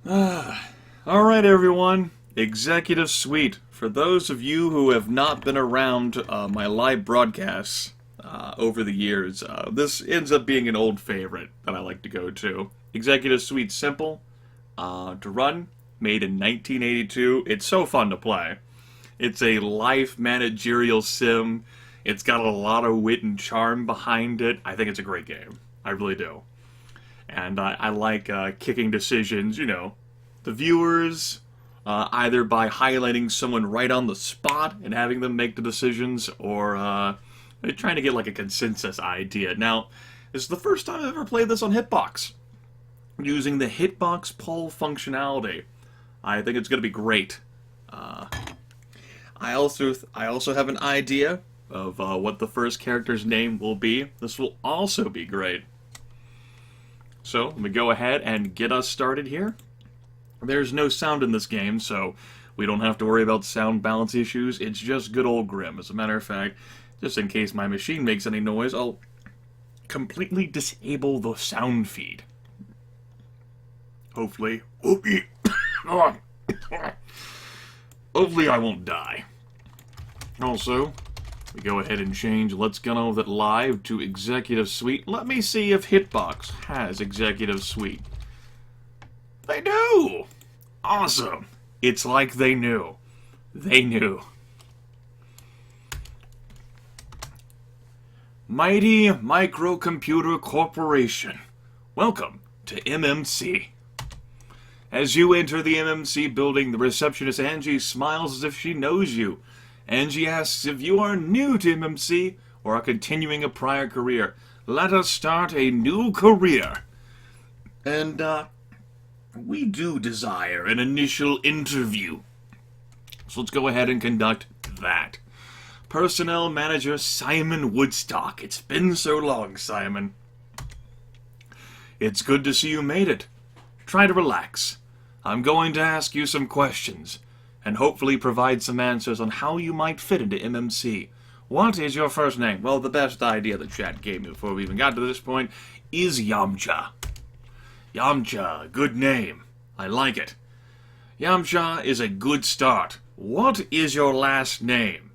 Alright, everyone. Executive Suite. For those of you who have not been around my live broadcasts over the years, this ends up being an old favorite that I like to go to. Executive Suite simple to run, made in 1982. It's so fun to play. It's a life managerial sim. It's got a lot of wit and charm behind it. I think it's a great game. I really do. And I like kicking decisions, the viewers, either by highlighting someone right on the spot and having them make the decisions, or trying to get like a consensus idea. Now, this is the first time I've ever played this on Hitbox, using the Hitbox poll functionality. I think it's going to be great. I also have an idea of what the first character's name will be. This will also be great. So, let me go ahead and get us started here. There's no sound in this game, so we don't have to worry about sound balance issues. It's just good old Grim. As a matter of fact, just in case my machine makes any noise, I'll completely disable the sound feed. Hopefully I won't die. Also, we go ahead and change Let's Get On With It Live to Executive Suite. Let me see if Hitbox has Executive Suite. They do! Awesome. It's like they knew. They knew. Mighty Microcomputer Corporation. Welcome to MMC. As you enter the MMC building, the receptionist Angie smiles as if she knows you. Angie asks if you are new to MMC or are continuing a prior career. Let us start a new career. And, we do desire an initial interview. So let's go ahead and conduct that. Personnel Manager Simon Woodstock. It's been so long, Simon. It's good to see you made it. Try to relax. I'm going to ask you some questions, and hopefully provide some answers on how you might fit into MMC. What is your first name? Well, the best idea the chat gave me before we even got to this point is Yamcha. Yamcha, good name. I like it. Yamcha is a good start. What is your last name?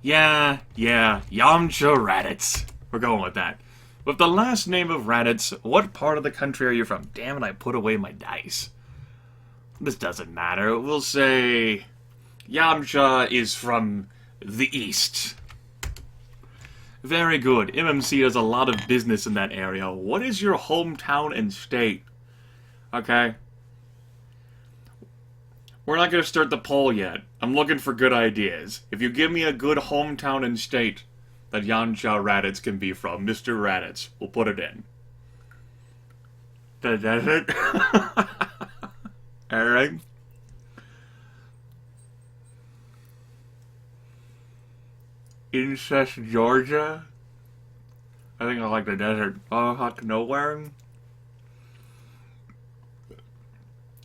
Yeah, Yamcha Raditz. We're going with that. With the last name of Raditz, what part of the country are you from? Damn it, I put away my dice. This doesn't matter. We'll say Yamcha is from the east. Very good. MMC does a lot of business in that area. What is your hometown and state? Okay. We're not going to start the poll yet. I'm looking for good ideas. If you give me a good hometown and state that Yamcha Raditz can be from, Mr. Raditz, we'll put it in. That's it? Alright. Incest, Georgia. I think I like the desert. Hot nowhere.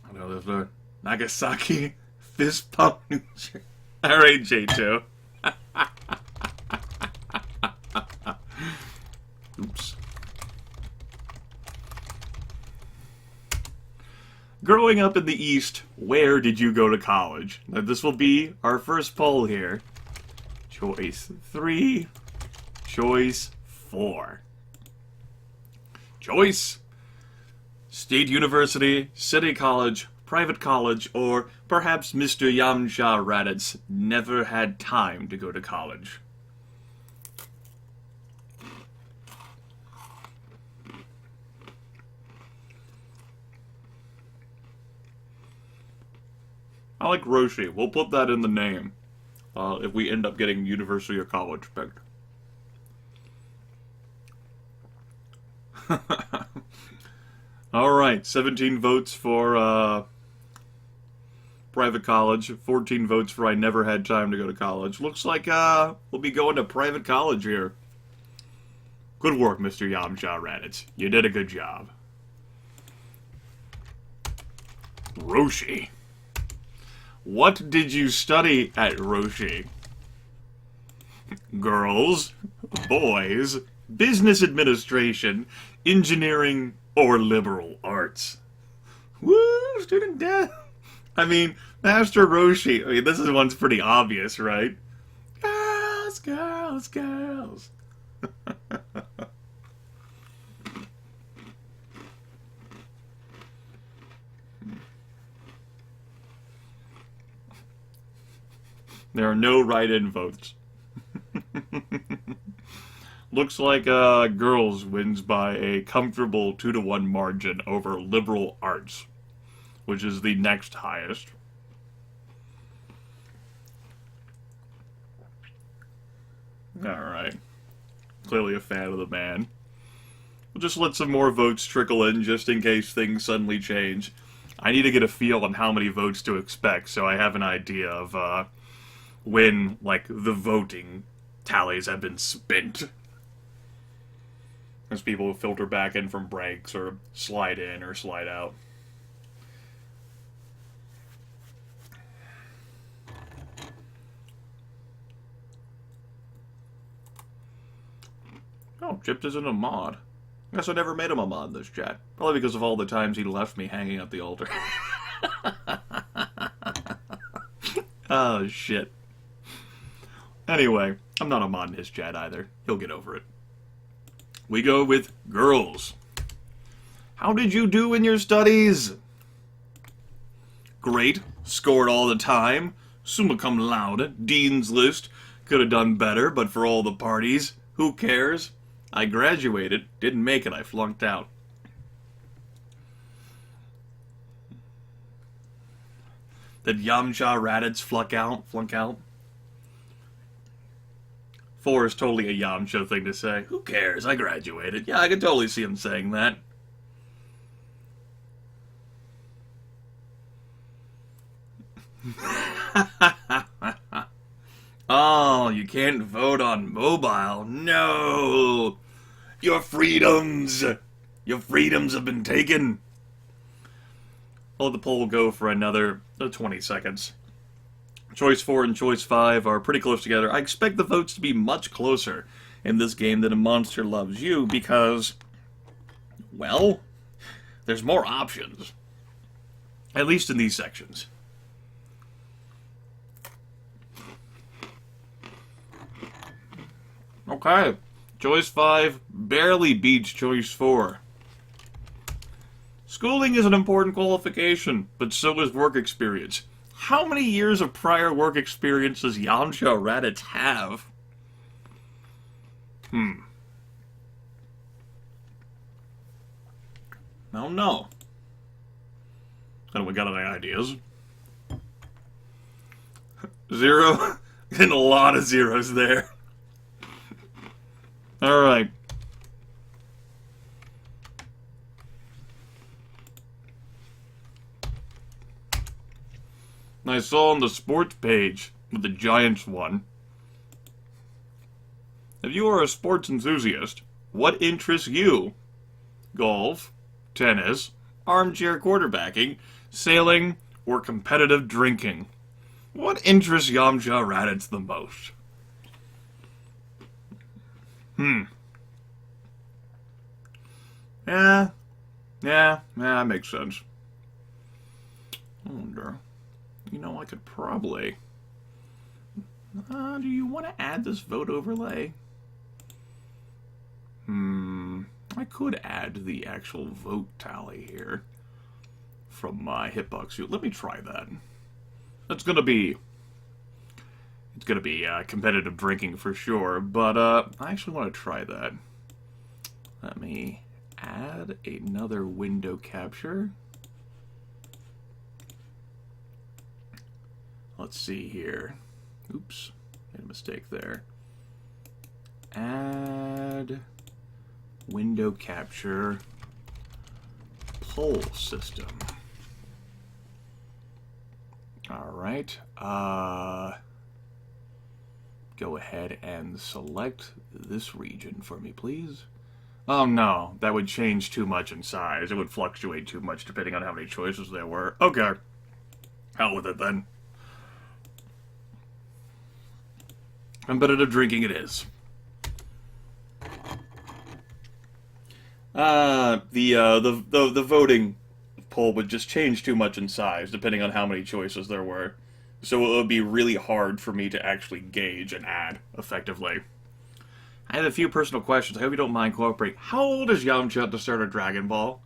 I know there's a Nagasaki fist pump, New Jersey. Alright, J2. Oops. Growing up in the East, where did you go to college? Now, this will be our first poll here. Choice 3. Choice 4. Choice: State University, City College, private college, or perhaps Mr. Yamcha Raditz never had time to go to college. I like Roshi. We'll put that in the name. If we end up getting university or college picked. Alright, 17 votes for private college, 14 votes for I never had time to go to college. Looks like we'll be going to private college here. Good work, Mr. Yamcha Raditz. You did a good job. Roshi. What did you study at Roshi? girls, boys, business administration, engineering, or liberal arts. Woo, student death. I mean, Master Roshi, I mean, this one's pretty obvious, right? Girls, girls, girls. There are no write-in votes. Looks like girls wins by a comfortable 2-to-1 margin over liberal arts, which is the next highest. Alright. Clearly a fan of the man. We'll just let some more votes trickle in just in case things suddenly change. I need to get a feel on how many votes to expect so I have an idea of when, like, the voting tallies have been spent. As people filter back in from breaks or slide in or slide out. Oh, Chipped isn't a mod. I guess I never made him a mod in this chat. Probably because of all the times he left me hanging at the altar. Oh, shit. Anyway, I'm not a mod in his chat either. He'll get over it. We go with girls. How did you do in your studies? Great. Scored all the time. Summa cum laude. Dean's list. Could have done better, but for all the parties. Who cares? I graduated. Didn't make it. I flunked out. Did Yamcha Raditz flunk out? 4 is totally a Yamcha thing to say. Who cares? I graduated. Yeah, I can totally see him saying that. Oh, you can't vote on mobile. No! Your freedoms! Your freedoms have been taken. I'll let the poll go for another 20 seconds. Choice 4 and Choice 5 are pretty close together. I expect the votes to be much closer in this game than in Monster Loves You because, well, there's more options. At least in these sections. Okay. Choice 5 barely beats Choice 4. Schooling is an important qualification, but so is work experience. How many years of prior work experience does Yamcha Raditz have? I don't know. Anyone got any ideas? 0? And a lot of zeros there. Alright. I saw on the sports page with the Giants one. If you are a sports enthusiast, what interests you? Golf, tennis, armchair quarterbacking, sailing, or competitive drinking? What interests Yamcha Raditz the most? Yeah, that makes sense. I wonder. You know, I could probably... do you want to add this vote overlay? I could add the actual vote tally here from my hitbox. Let me try that. It's gonna be competitive drinking for sure, but I actually want to try that. Let me add another window capture. Let's see here. Oops, made a mistake there. Add window capture poll system. All right. Go ahead and select this region for me, please. Oh no, that would change too much in size. It would fluctuate too much depending on how many choices there were. Okay. Hell with it then. Competitive drinking it is. The voting poll would just change too much in size, depending on how many choices there were. So it would be really hard for me to actually gauge an ad effectively. I have a few personal questions. I hope you don't mind cooperating. How old is Yamcha at the start of Dragon Ball?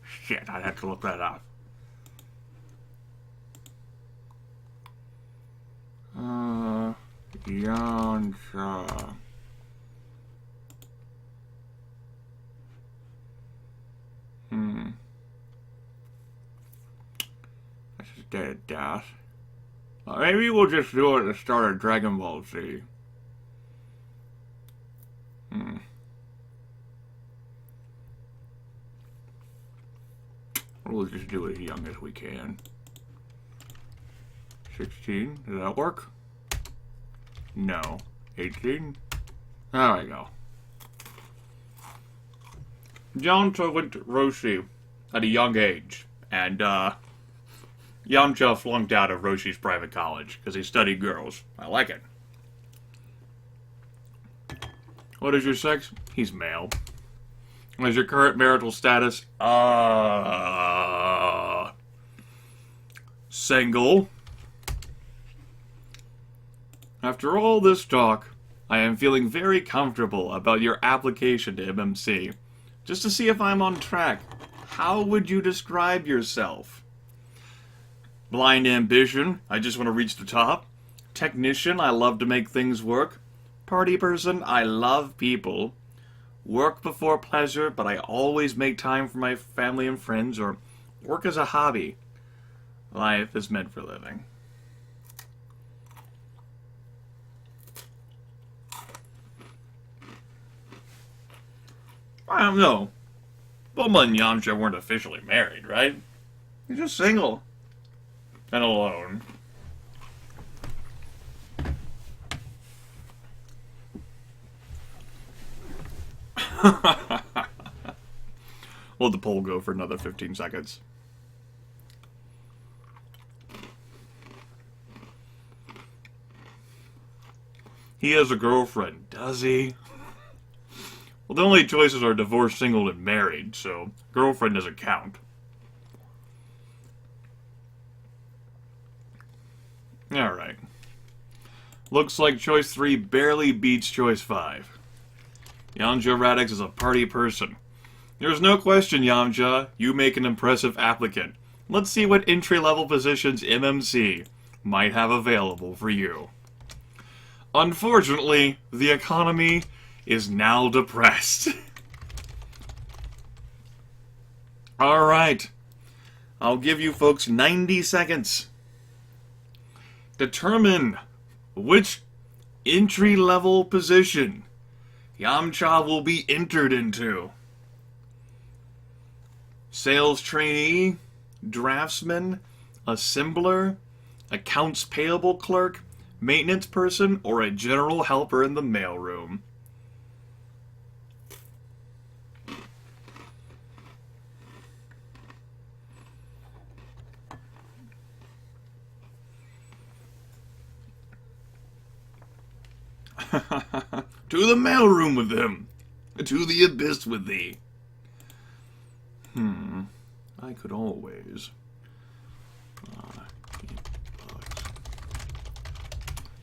Shit, I'd have to look that up. Yamcha. Let's just get a guess. Maybe we'll just do it at the start of Dragon Ball Z. We'll just do it as young as we can. 16? Does that work? No. 18? There we go. Yamcha went to Roshi at a young age, and Yamcha flunked out of Roshi's private college because he studied girls. I like it. What is your sex? He's male. What is your current marital status? Single. After all this talk, I am feeling very comfortable about your application to MMC. Just to see if I'm on track, how would you describe yourself? Blind ambition, I just want to reach the top. Technician, I love to make things work. Party person, I love people. Work before pleasure, but I always make time for my family and friends, or work as a hobby. Life is meant for living. I don't know. Bulma and Yamcha weren't officially married, right? He's just single. And alone. Let the poll go for another 15 seconds. He has a girlfriend, does he? Well, the only choices are divorced, single, and married, so girlfriend doesn't count. Alright. Looks like choice 3 barely beats choice 5. Yamcha Radix is a party person. There's no question, Yamcha, you make an impressive applicant. Let's see what entry-level positions MMC might have available for you. Unfortunately, the economy is now depressed. Alright. I'll give you folks 90 seconds. Determine which entry-level position Yamcha will be entered into. Sales trainee, draftsman, assembler, accounts payable clerk, maintenance person, or a general helper in the mailroom. To the mailroom with him. To the abyss with thee. I could always...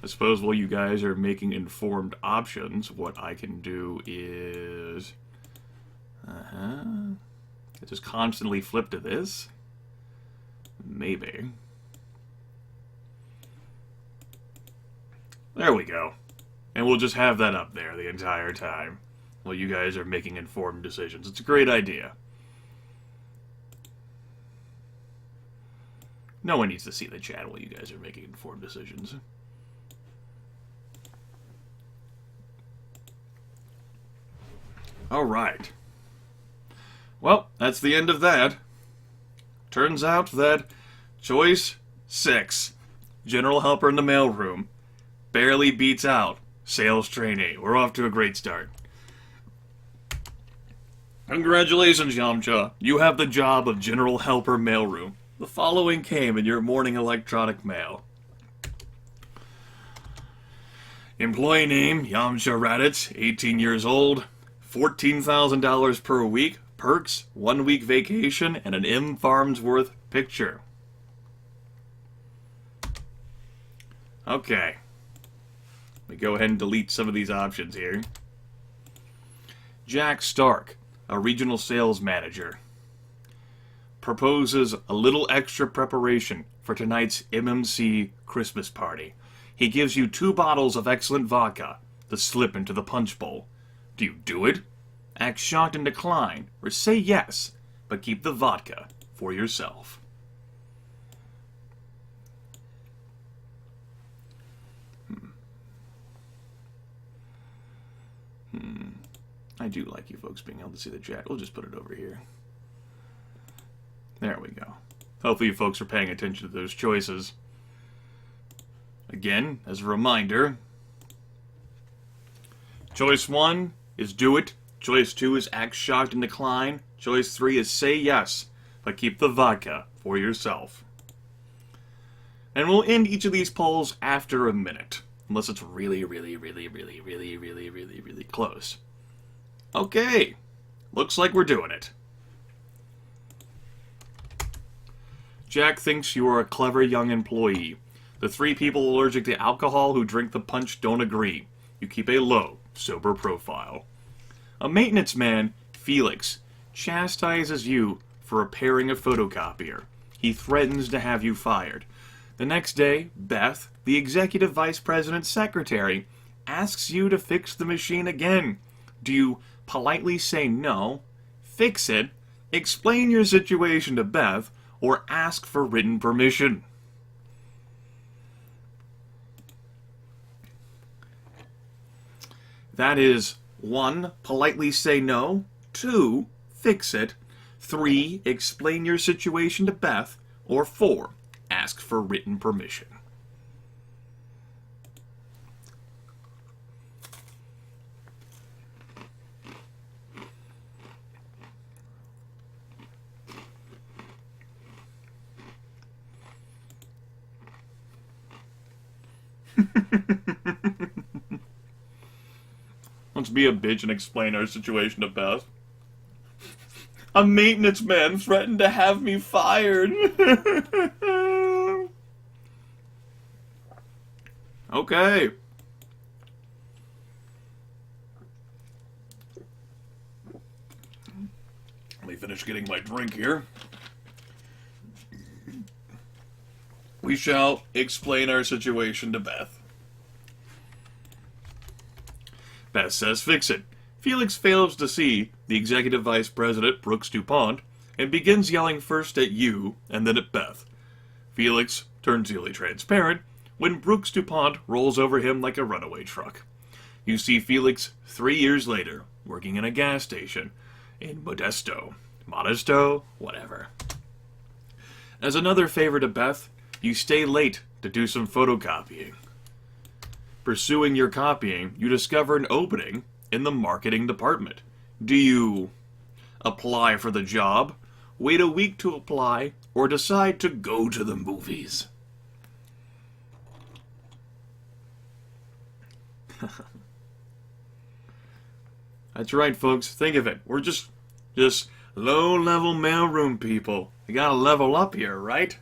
I suppose while you guys are making informed options, what I can do is... just constantly flip to this? Maybe. There we go. And we'll just have that up there the entire time while you guys are making informed decisions. It's a great idea. No one needs to see the chat while you guys are making informed decisions. Alright. Well, that's the end of that. Turns out that choice 6, general helper in the mailroom, barely beats out sales trainee. We're off to a great start. Congratulations, Yamcha. You have the job of general helper mailroom. The following came in your morning electronic mail. Employee name, Yamcha Raditz, 18 years old, $14,000 per week, perks, 1 week vacation, and an M. Farnsworth picture. Okay. Let me go ahead and delete some of these options here. Jack Stark, a regional sales manager, proposes a little extra preparation for tonight's MMC Christmas party. He gives you 2 bottles of excellent vodka to slip into the punch bowl. Do you do it? Act shocked and decline, or say yes, but keep the vodka for yourself. I do like you folks being able to see the chat. We'll just put it over here. There we go. Hopefully you folks are paying attention to those choices. Again, as a reminder, choice 1 is do it. Choice 2 is act shocked and decline. Choice 3 is say yes, but keep the vodka for yourself. And we'll end each of these polls after a minute, unless it's really close. Okay, looks like we're doing it. Jack thinks you are a clever young employee. The 3 people allergic to alcohol who drink the punch don't agree. You keep a low, sober profile. A maintenance man, Felix, chastises you for repairing a photocopier. He threatens to have you fired. The next day, Beth, the executive vice president's secretary, asks you to fix the machine again. Do you politely say no, fix it, explain your situation to Beth, or ask for written permission? That is 1, politely say no, 2, fix it, 3, explain your situation to Beth, or 4, ask for written permission. Let's be a bitch and explain our situation to Beth. A maintenance man threatened to have me fired. Okay. Let me finish getting my drink here. We shall explain our situation to Beth. Beth says fix it. Felix fails to see the executive vice president, Brooks DuPont, and begins yelling first at you and then at Beth. Felix turns nearly transparent when Brooks DuPont rolls over him like a runaway truck. You see Felix 3 years later, working in a gas station in Modesto, whatever. As another favor to Beth, you stay late to do some photocopying. Pursuing your copying, you discover an opening in the marketing department. Do you apply for the job, wait a week to apply, or decide to go to the movies? That's right, folks. Think of it. We're just low-level mailroom people. You gotta level up here, right?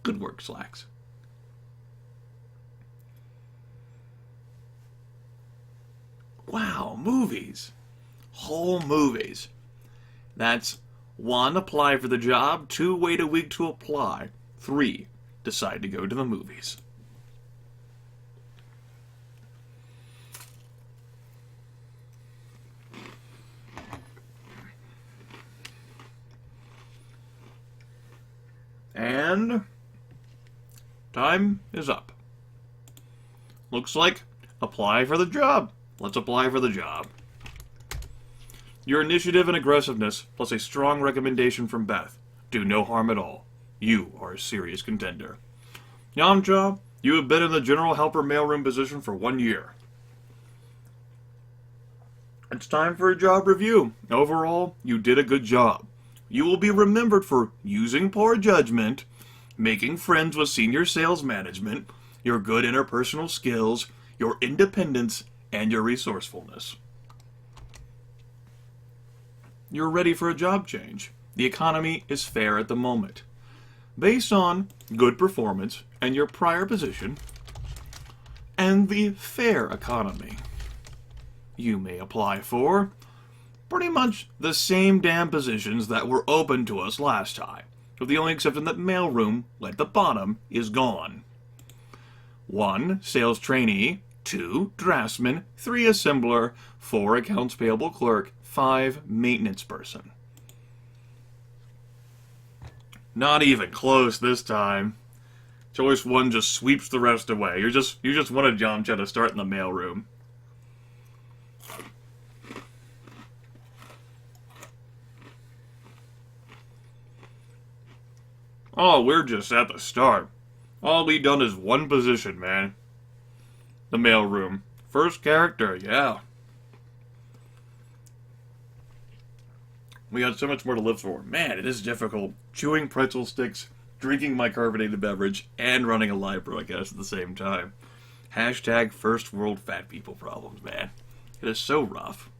Good work, Slacks. Wow, movies. Whole movies. That's 1, apply for the job, 2, wait a week to apply, 3, decide to go to the movies. And time is up. Looks like apply for the job. Let's apply for the job. Your initiative and aggressiveness, plus a strong recommendation from Beth, do no harm at all. You are a serious contender. Yamcha, you have been in the general helper mailroom position for 1 year. It's time for a job review. Overall, you did a good job. You will be remembered for using poor judgment, making friends with senior sales management, your good interpersonal skills, your independence, and your resourcefulness. You're ready for a job change. The economy is fair at the moment. Based on good performance and your prior position, and the fair economy, you may apply for pretty much the same damn positions that were open to us last time, with the only exception that mailroom, like the bottom, is gone. 1. Sales trainee. 2. Draftsman. 3. Assembler. 4. Accounts payable clerk. 5. Maintenance person. Not even close this time. Choice 1 just sweeps the rest away. You just wanted Yamcha to start in the mailroom. Oh, we're just at the start. All we done is one position, man. The mailroom. First character, yeah. We got so much more to live for. Man, it is difficult. Chewing pretzel sticks, drinking my carbonated beverage, and running a live broadcast at the same time. Hashtag first world fat people problems, man. It is so rough.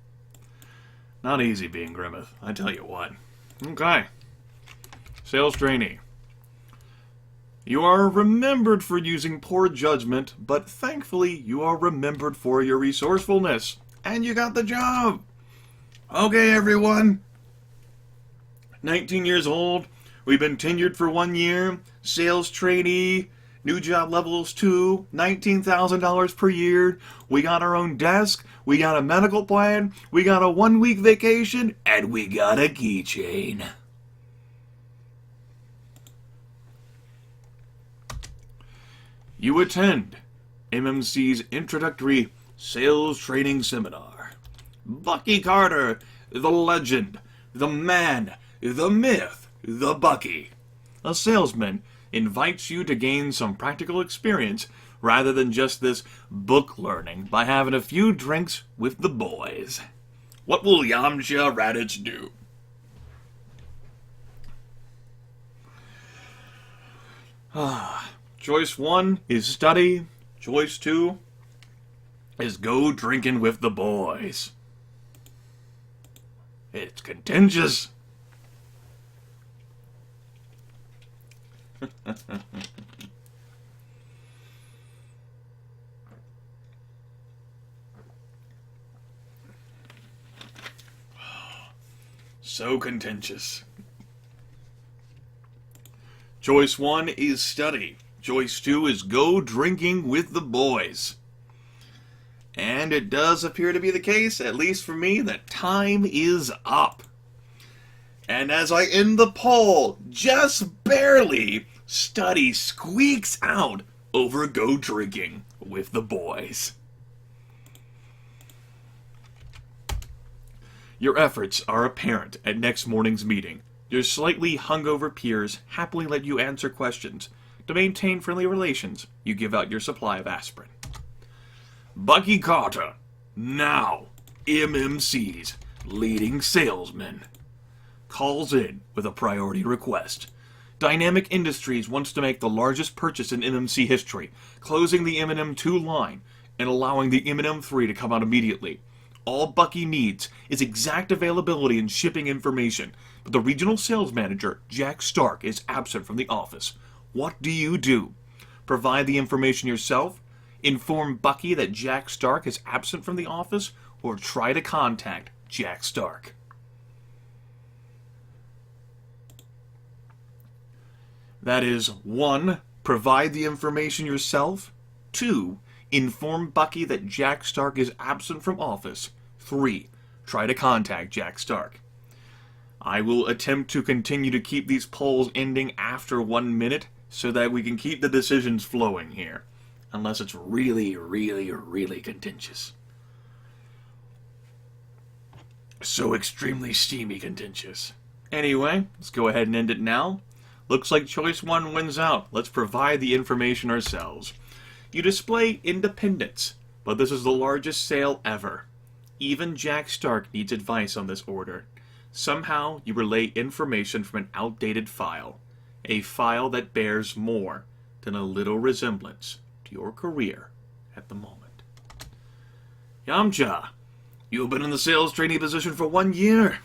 Not easy being Grimith, I tell you what. Okay. Sales trainee. You are remembered for using poor judgment, but thankfully you are remembered for your resourcefulness. And you got the job! Okay, everyone. 19 years old. We've been tenured for 1 year. Sales trainee. New job levels 2. $19,000 per year. We got our own desk. We got a medical plan. We got a 1-week vacation. And we got a keychain. You attend MMC's introductory sales training seminar. Bucky Carter, the legend, the man, the myth, the Bucky. A salesman invites you to gain some practical experience rather than just this book learning by having a few drinks with the boys. What will Yamcha Raditz do? Choice 1 is study. Choice 2 is go drinking with the boys. It's contentious. So contentious. Choice 1 is study. Choice 2 is go drinking with the boys. And it does appear to be the case, at least for me, that time is up. And as I end the poll, just barely, study squeaks out over go drinking with the boys. Your efforts are apparent at next morning's meeting. Your slightly hungover peers happily let you answer questions. To maintain friendly relations, you give out your supply of aspirin. Bucky Carter, now MMC's leading salesman, calls in with a priority request. Dynamic Industries wants to make the largest purchase in MMC history, closing the M&M2 line and allowing the M&M3 to come out immediately. All Bucky needs is exact availability and shipping information, but the regional sales manager, Jack Stark, is absent from the office. What do you do? Provide the information yourself? Inform Bucky that Jack Stark is absent from the office? Or try to contact Jack Stark? That is 1. Provide the information yourself. 2. Inform Bucky that Jack Stark is absent from office. 3. Try to contact Jack Stark. I will attempt to continue to keep these polls ending after 1 minute so that we can keep the decisions flowing here. Unless it's really, really, really contentious. So extremely steamy contentious. Anyway, let's go ahead and end it now. Looks like choice 1 wins out. Let's provide the information ourselves. You display independence, but this is the largest sale ever. Even Jack Stark needs advice on this order. Somehow, you relay information from an outdated file. a file that bears more than a little resemblance to your career at the moment. Yamcha, you have been in the sales trainee position for 1 year.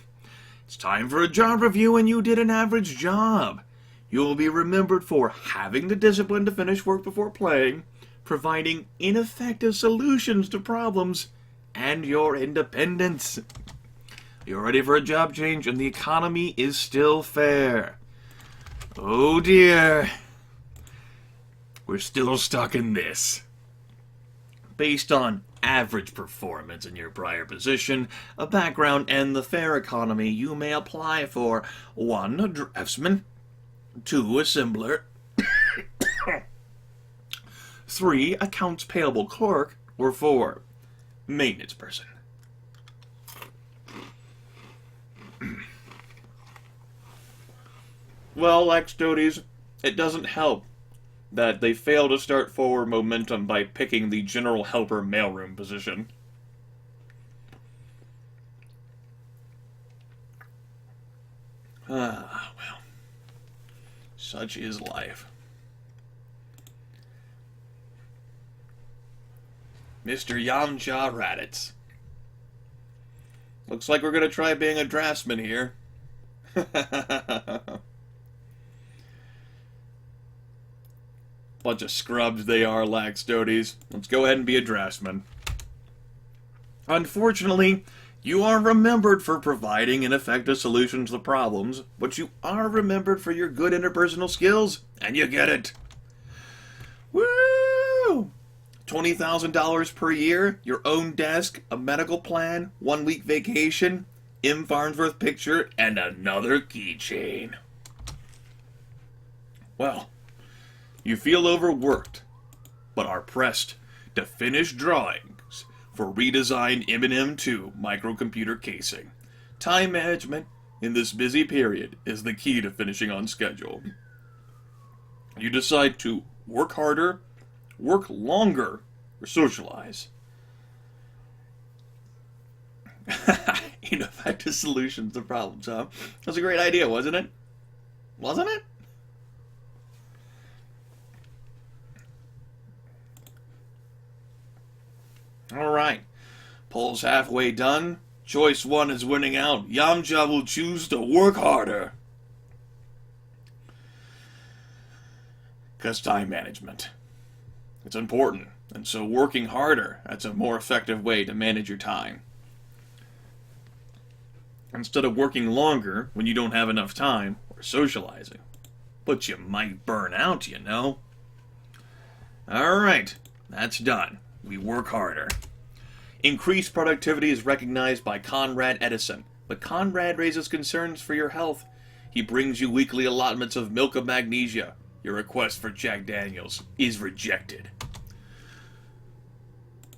It's time for a job review and you did an average job. You will be remembered for having the discipline to finish work before playing, providing ineffective solutions to problems, and your independence. You're ready for a job change and the economy is still fair. Oh dear. We're still stuck in this. Based on average performance in your prior position, a background, and the fair economy, you may apply for 1. A draftsman, 2. Assembler, 3. Accounts payable clerk, or 4. Maintenance person. Well, Laxtotes, it doesn't help that they fail to start forward momentum by picking the general helper mailroom position. Ah, well. Such is life. Mr. Yamcha Raditz. Looks like we're gonna try being a draftsman here. Bunch of scrubs they are, Laxtotes. Let's go ahead and be a draftsman. Unfortunately, you are remembered for providing an effective solution to the problems, but you are remembered for your good interpersonal skills, and you get it. Woo! $20,000 per year, your own desk, a medical plan, 1 week vacation, M. Farnsworth picture, and another keychain. Well, you feel overworked, but are pressed to finish drawings for redesigned M&M2 microcomputer casing. Time management in this busy period is the key to finishing on schedule. You decide to work harder, work longer, or socialize. Ineffective solutions to problems, huh? That's a great idea, wasn't it? Wasn't it? Alright. Poll's halfway done. Choice 1 is winning out. Yamcha will choose to work harder. Because time management. It's important. And so working harder, that's a more effective way to manage your time. Instead of working longer when you don't have enough time, or socializing. But you might burn out, you know. Alright, that's done. We work harder. Increased productivity is recognized by Conrad Edison, but Conrad raises concerns for your health. He brings you weekly allotments of milk of magnesia. Your request for Jack Daniels is rejected.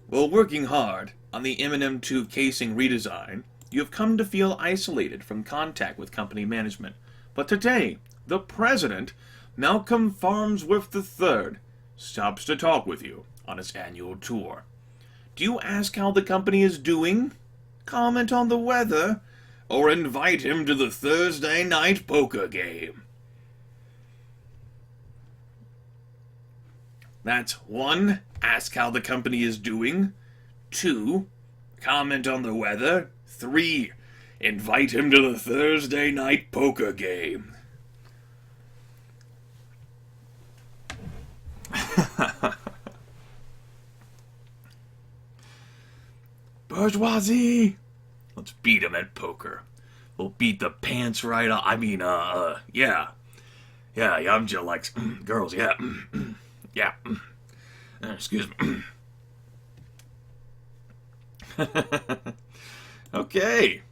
While working hard on the M&M2 casing redesign, you have come to feel isolated from contact with company management. But today, the president, Malcolm Farnsworth III, stops to talk with you on his annual tour. Do you ask how the company is doing? Comment on the weather? Or invite him to the Thursday night poker game? That's 1. Ask how the company is doing. 2. Comment on the weather. 3. Invite him to the Thursday night poker game. Bourgeoisie! Let's beat him at poker. We'll beat the pants right off. Yeah. Yeah, Yamcha likes girls, yeah. Yeah. Excuse me. Okay.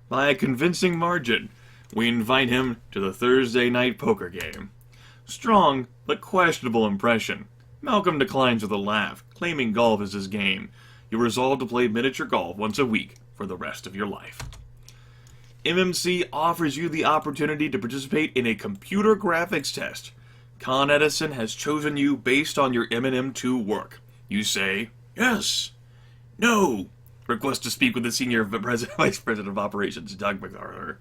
By a convincing margin, we invite him to the Thursday night poker game. Strong, but questionable impression. Malcolm declines with a laugh, claiming golf is his game. You resolve to play miniature golf once a week for the rest of your life. MMC offers you the opportunity to participate in a computer graphics test. Con Edison has chosen you based on your M&M2 work. You say, yes, no. Request to speak with the Senior Vice President of Operations, Doug MacArthur.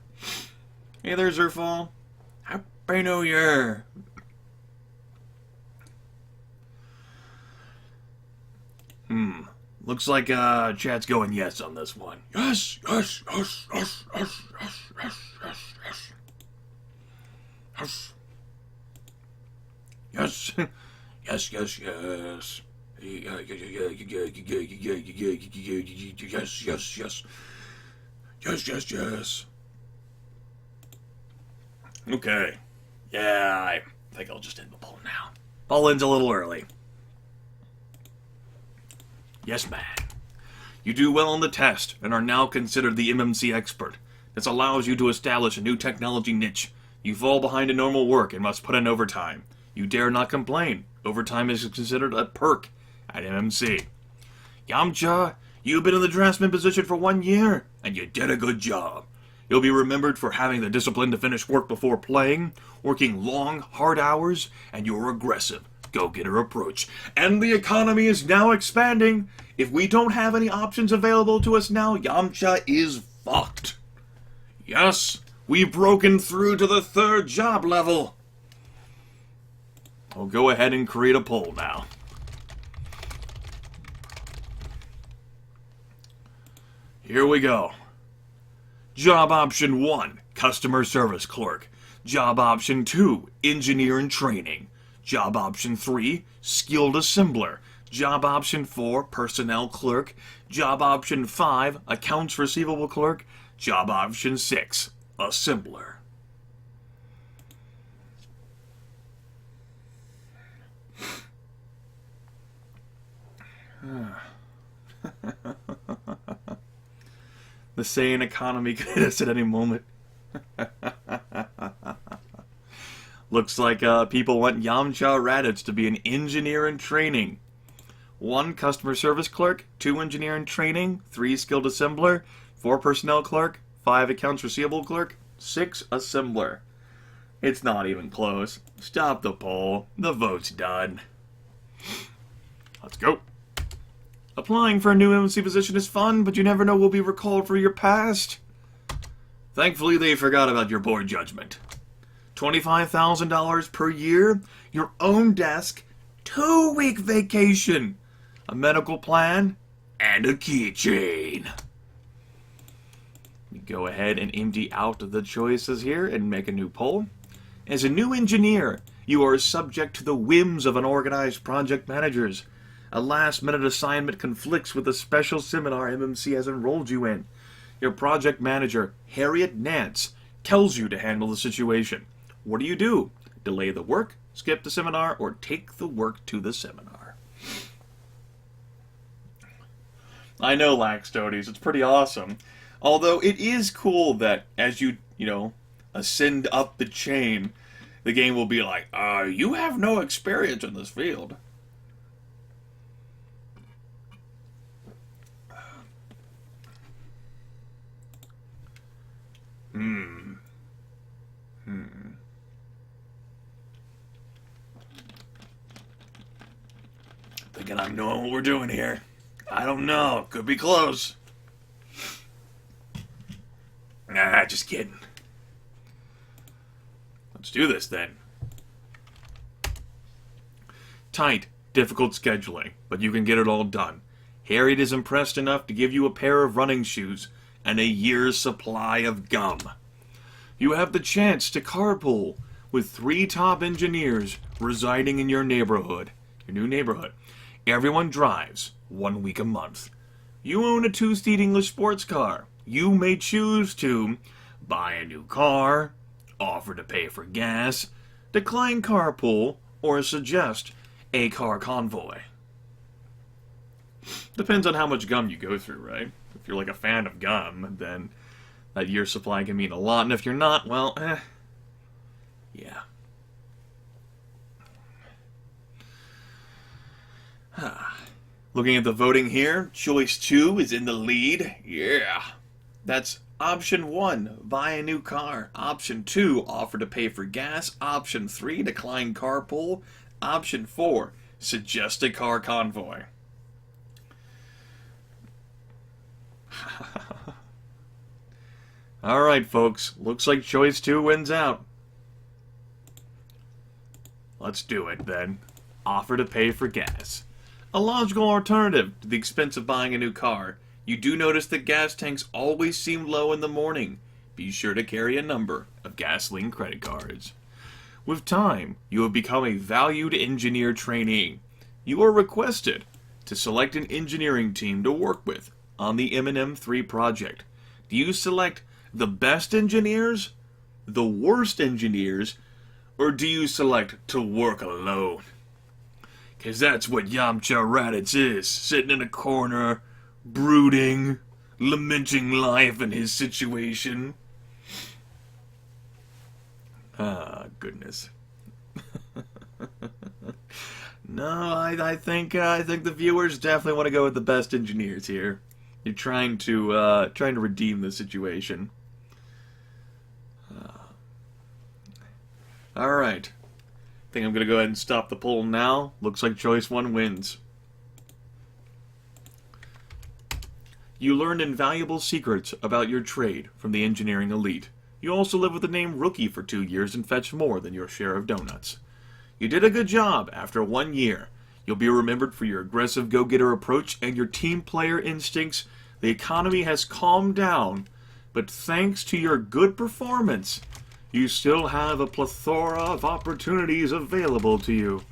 Hey there, Zerfall. Happy New Year! Looks like chat's going yes on this one. Yes, yes, yes, yes, yes, yes, yes, yes, yes. Yes. Yes. Yes, yes, yes. Yes, yes, yes. Yes, yes, yes. Okay. Yeah, I think I'll just end the poll now. Poll ends a little early. Yes, man. You do well on the test and are now considered the MMC expert. This allows you to establish a new technology niche. You fall behind in normal work and must put in overtime. You dare not complain. Overtime is considered a perk at MMC. Yamcha, you've been in the draftsman position for 1 year, and you did a good job. You'll be remembered for having the discipline to finish work before playing, working long, hard hours, and your aggressive, go-getter approach. And the economy is now expanding. If we don't have any options available to us now, Yamcha is fucked. Yes, we've broken through to the 3rd job level. I'll go ahead and create a poll now. Here we go. Job option 1, customer service clerk. Job option 2, engineer in training. Job option 3, skilled assembler. Job option 4, personnel clerk. Job option 5, accounts receivable clerk. Job option 6, assembler. The sane economy could hit us at any moment. Looks like people want Yamcha Raditz to be an engineer in training. 1 customer service clerk, 2 engineer in training, 3 skilled assembler, 4 personnel clerk, 5 accounts receivable clerk, 6 assembler. It's not even close. Stop the poll. The vote's done. Let's go. Applying for a new MC position is fun, but you never know who will be recalled for your past. Thankfully, they forgot about your poor judgment. $25,000 per year, your own desk, 2-week vacation, a medical plan, and a keychain. You go ahead and empty out the choices here and make a new poll. As a new engineer, you are subject to the whims of unorganized project managers. A last-minute assignment conflicts with the special seminar MMC has enrolled you in. Your project manager, Harriet Nance, tells you to handle the situation. What do? Delay the work, skip the seminar, or take the work to the seminar? I know, Laxtoties, it's pretty awesome. Although it is cool that as you ascend up the chain, the game will be like, you have no experience in this field. Thinking I'm knowing what we're doing here. I don't know. Could be close. Nah, just kidding. Let's do this then. Tight, difficult scheduling, but you can get it all done. Harriet is impressed enough to give you a pair of running shoes and a year's supply of gum. You have the chance to carpool with 3 top engineers residing in your neighborhood, your new neighborhood. Everyone drives 1 week a month. You own a 2-seat English sports car. You may choose to buy a new car, offer to pay for gas, decline carpool, or suggest a car convoy. Depends on how much gum you go through, right? If you're like a fan of gum, then that year's supply can mean a lot, and if you're not, well, yeah. Looking at the voting here, choice 2 is in the lead. Yeah. That's option 1, buy a new car. Option 2, offer to pay for gas. Option 3, decline carpool. Option 4, suggest a car convoy. Alright, folks. Looks like choice 2 wins out. Let's do it, then. Offer to pay for gas. A logical alternative to the expense of buying a new car. You do notice that gas tanks always seem low in the morning. Be sure to carry a number of gasoline credit cards. With time, you have become a valued engineer trainee. You are requested to select an engineering team to work with on the M&M3 project. Do you select the best engineers, the worst engineers, or do you select to work alone? Because that's what Yamcha Raditz is, sitting in a corner, brooding, lamenting life and his situation. Ah, goodness. No, I think the viewers definitely want to go with the best engineers here. You're trying to redeem the situation. All right. I think I'm gonna go ahead and stop the poll now. Looks like choice 1 wins. You learned invaluable secrets about your trade from the engineering elite. You also lived with the name Rookie for 2 years and fetched more than your share of donuts. You did a good job after 1 year. You'll be remembered for your aggressive go-getter approach and your team player instincts. The economy has calmed down, but thanks to your good performance, you still have a plethora of opportunities available to you.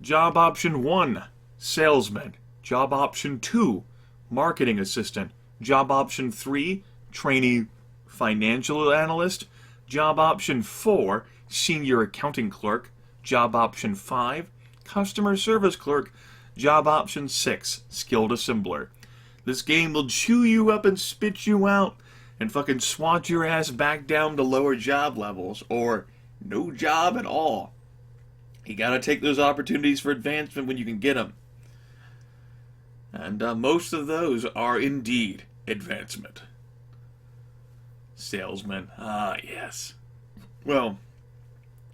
Job option 1, salesman. Job option 2, marketing assistant. Job option 3, trainee financial analyst. Job option 4, senior accounting clerk. Job option 5, customer service clerk. Job option 6, skilled assembler. This game will chew you up and spit you out and fucking swat your ass back down to lower job levels or no job at all. You gotta take those opportunities for advancement when you can get them. And most of those are indeed advancement. Salesman. Ah, yes. Well,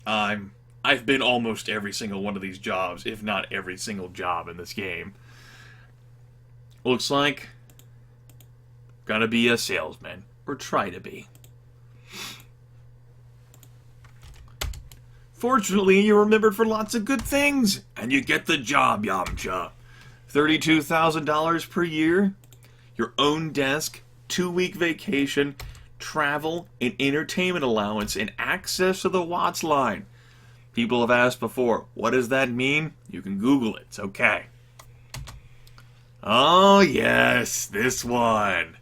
I've been almost every single one of these jobs, if not every single job in this game. Looks like gonna be a salesman, or try to be. Fortunately, you're remembered for lots of good things, and you get the job, Yamcha. $32,000 per year, your own desk, 2-week vacation, travel, and entertainment allowance, and access to the Watts line. People have asked before, what does that mean? You can Google it, it's okay. Oh yes, this one.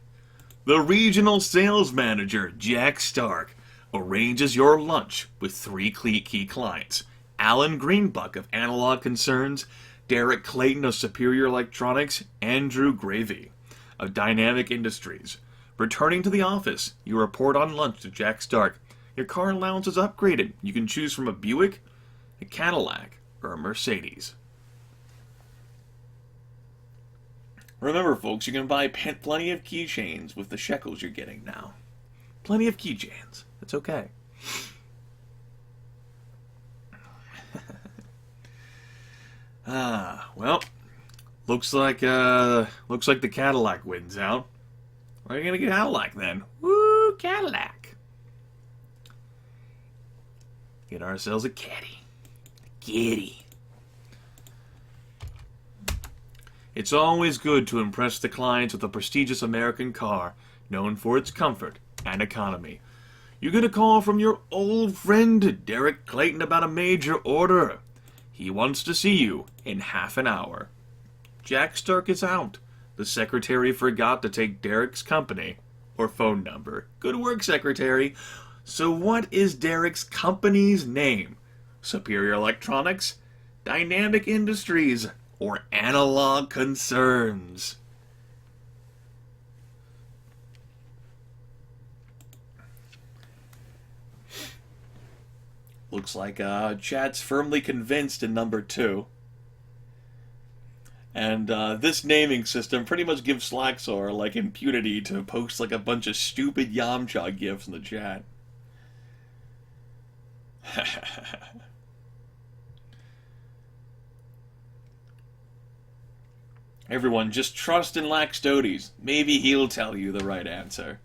The regional sales manager, Jack Stark, arranges your lunch with 3 key clients. Alan Greenbuck of Analog Concerns, Derek Clayton of Superior Electronics, Andrew Gravy of Dynamic Industries. Returning to the office, you report on lunch to Jack Stark. Your car allowance is upgraded. You can choose from a Buick, a Cadillac, or a Mercedes. Remember, folks, you can buy plenty of keychains with the shekels you're getting now. Plenty of keychains. It's okay. Well, looks like the Cadillac wins out. We're gonna get Cadillac then. Woo, Cadillac! Get ourselves a caddy. Kitty. It's always good to impress the clients with a prestigious American car known for its comfort and economy. You get a call from your old friend Derek Clayton about a major order. He wants to see you in half an hour. Jack Stark is out. The secretary forgot to take Derek's company or phone number. Good work, secretary. So what is Derek's company's name? Superior Electronics, Dynamic Industries, or Analog Concerns? Looks like chat's firmly convinced in number 2. And this naming system pretty much gives Slaxor like impunity to post like a bunch of stupid Yamcha gifs in the chat. Everyone, just trust in Laxtotes. Maybe he'll tell you the right answer.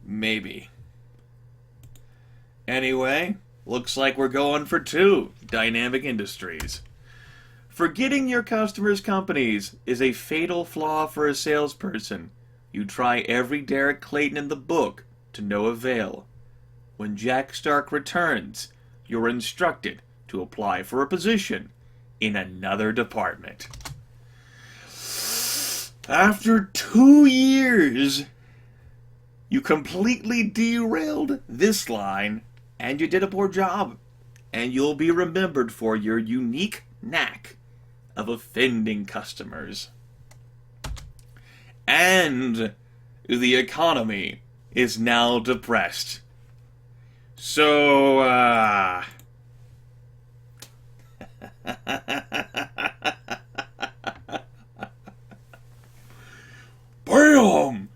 Maybe. Anyway, looks like we're going for 2 dynamic industries. Forgetting your customers' companies is a fatal flaw for a salesperson. You try every Derek Clayton in the book to no avail. When Jack Stark returns, you're instructed to apply for a position in another department. After 2 years, you completely derailed this line, and you did a poor job. And you'll be remembered for your unique knack of offending customers. And the economy is now depressed. So, BAM!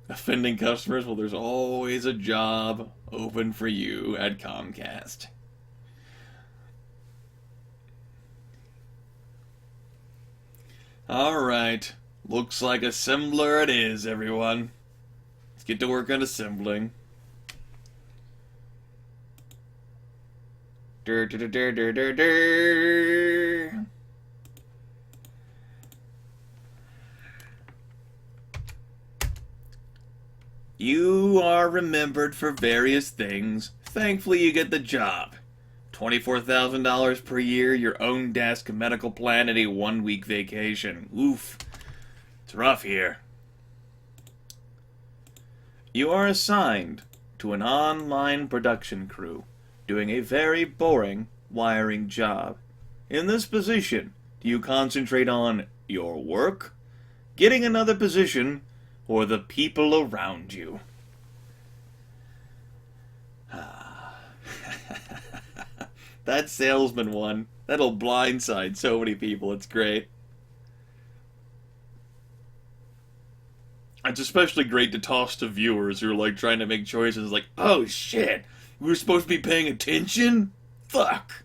Offending customers? Well, there's always a job open for you at Comcast. Alright, looks like assembler it is, everyone. Let's get to work on assembling. Dur, dur, dur, dur, dur, dur. You are remembered for various things. Thankfully, you get the job. $24,000 per year, your own desk, medical plan, and a 1-week vacation. Oof. It's rough here. You are assigned to an online production crew, doing a very boring wiring job. In this position, do you concentrate on your work, getting another position, or the people around you? That salesman one, that'll blindside so many people, it's great. It's especially great to toss to viewers who are like trying to make choices like, oh shit, we were supposed to be paying attention? Fuck.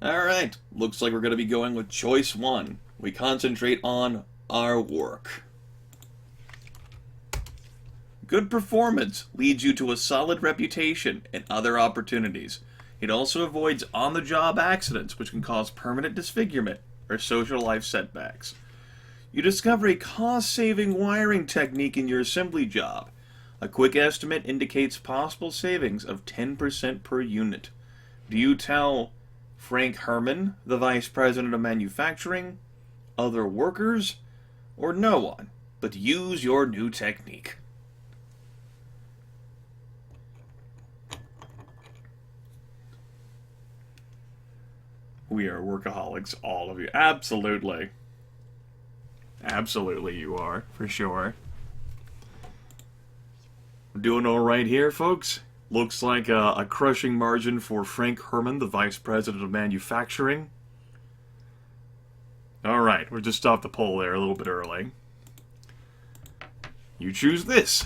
Alright, looks like we're going to be going with choice 1. We concentrate on our work. Good performance leads you to a solid reputation and other opportunities. It also avoids on-the-job accidents, which can cause permanent disfigurement or social life setbacks. You discover a cost-saving wiring technique in your assembly job. A quick estimate indicates possible savings of 10% per unit. Do you tell Frank Herman, the Vice President of Manufacturing, other workers, or no one, but use your new technique? We are workaholics, all of you. Absolutely. Absolutely you are, for sure. We're doing alright here, folks. Looks like a crushing margin for Frank Herman, the Vice President of Manufacturing. Alright, we're just off the poll there a little bit early. You choose this.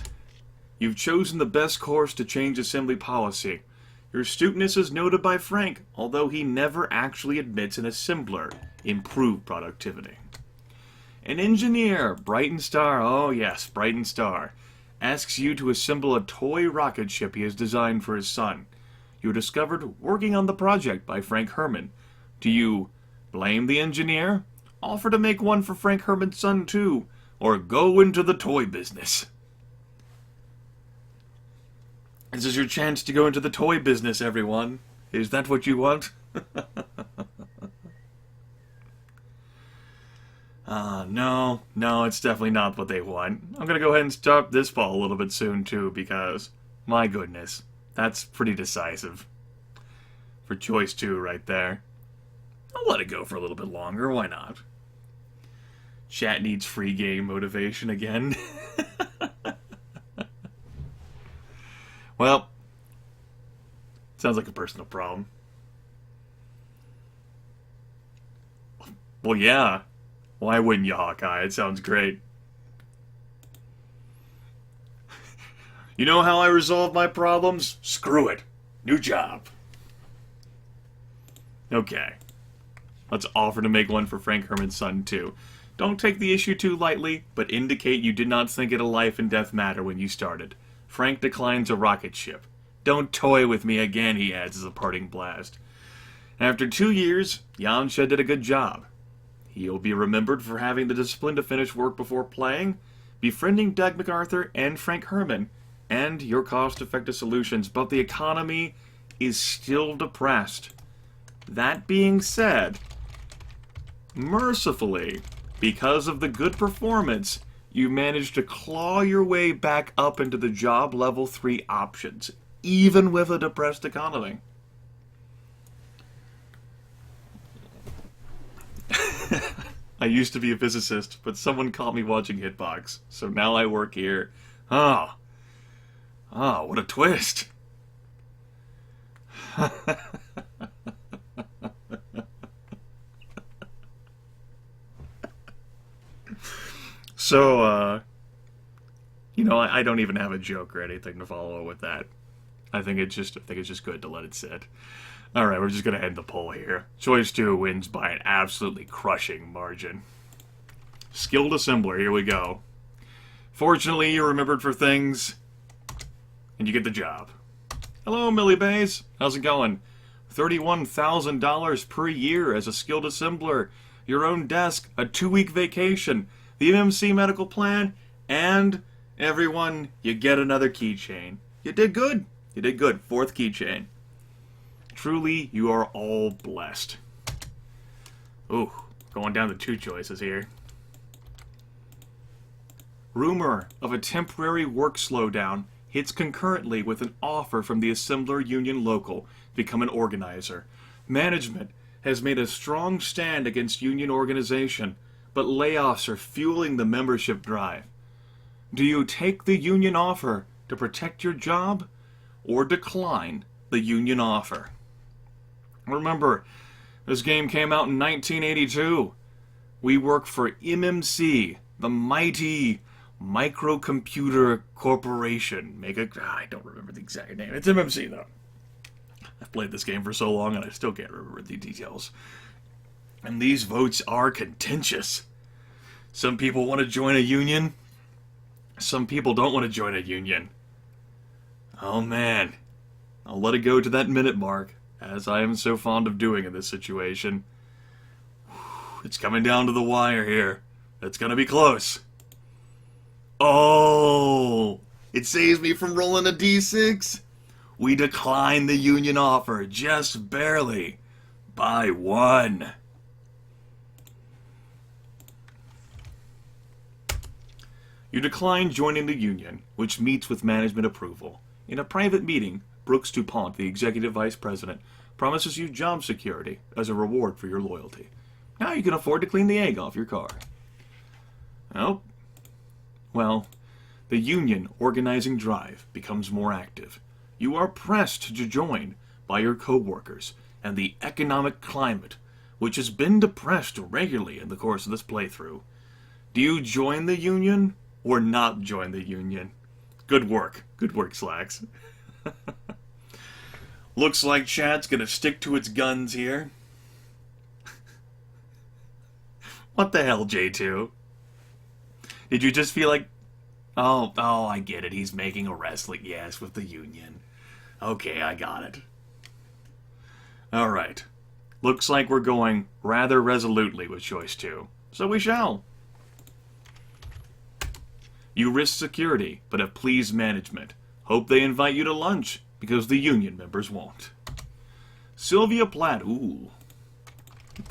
You've chosen the best course to change assembly policy. Your astuteness is noted by Frank, although he never actually admits an assembler improved productivity. An engineer, Brighton Star, oh yes, Brighton Star, asks you to assemble a toy rocket ship he has designed for his son. You are discovered working on the project by Frank Herman. Do you blame the engineer, offer to make one for Frank Herman's son too, or go into the toy business? This is your chance to go into the toy business, everyone. Is that what you want? No, it's definitely not what they want. I'm going to go ahead and stop this ball a little bit soon, too, because, my goodness, that's pretty decisive. For choice 2 right there. I'll let it go for a little bit longer, why not? Chat needs free game motivation again. Well, sounds like a personal problem. Well, yeah. Why wouldn't you, Hawkeye? It sounds great. You know how I resolve my problems? Screw it. New job. Okay. Let's offer to make one for Frank Herman's son, too. Don't take the issue too lightly, but indicate you did not think it a life and death matter when you started. Frank declines a rocket ship. Don't toy with me again, he adds as a parting blast. After 2 years, Yamcha did a good job. He'll be remembered for having the discipline to finish work before playing, befriending Doug MacArthur and Frank Herman, and your cost-effective solutions, but the economy is still depressed. That being said, mercifully, because of the good performance, you managed to claw your way back up into the job level 3 options, even with a depressed economy. I used to be a physicist, but someone caught me watching Hitbox, so now I work here. Oh, what a twist. So, I don't even have a joke or anything to follow with that. I think it's just good to let it sit. Alright, we're just going to end the poll here. Choice 2 wins by an absolutely crushing margin. Skilled Assembler, here we go. Fortunately, you're remembered for things, and you get the job. Hello, Millie Bays. How's it going? $31,000 per year as a skilled assembler, your own desk, a 2-week vacation, the MMC medical plan, and, everyone, you get another keychain. You did good. You did good. 4th keychain. Truly, you are all blessed. Ooh, going down to 2 choices here. Rumor of a temporary work slowdown hits concurrently with an offer from the Assembler Union Local to become an organizer. Management has made a strong stand against union organization, but layoffs are fueling the membership drive. Do you take the union offer to protect your job, or decline the union offer? Remember, this game came out in 1982. We work for MMC, the mighty Microcomputer Corporation. I don't remember the exact name. It's MMC, though. I've played this game for so long and I still can't remember the details. And these votes are contentious. Some people want to join a union. Some people don't want to join a union. Oh man. I'll let it go to that minute mark, as I am so fond of doing in this situation. It's coming down to the wire here. It's gonna be close. Oh! It saves me from rolling a d6. We decline the union offer, just barely. By 1. You decline joining the union, which meets with management approval. In a private meeting, Brooks DuPont, the executive vice president, promises you job security as a reward for your loyalty. Now you can afford to clean the egg off your car. Oh. Well, the union organizing drive becomes more active. You are pressed to join by your co-workers and the economic climate, which has been depressed regularly in the course of this playthrough. Do you join the union or not join the union? Good work. Good work, Slacks. Looks like chat's gonna stick to its guns here. What the hell, J2? Did you just feel like... Oh, I get it. He's making a wrestling, yes, with the union. Okay, I got it. Alright. Looks like we're going rather resolutely with choice 2. So we shall. You risk security, but have pleased management. Hope they invite you to lunch, because the union members won't. Sylvia Platt, ooh.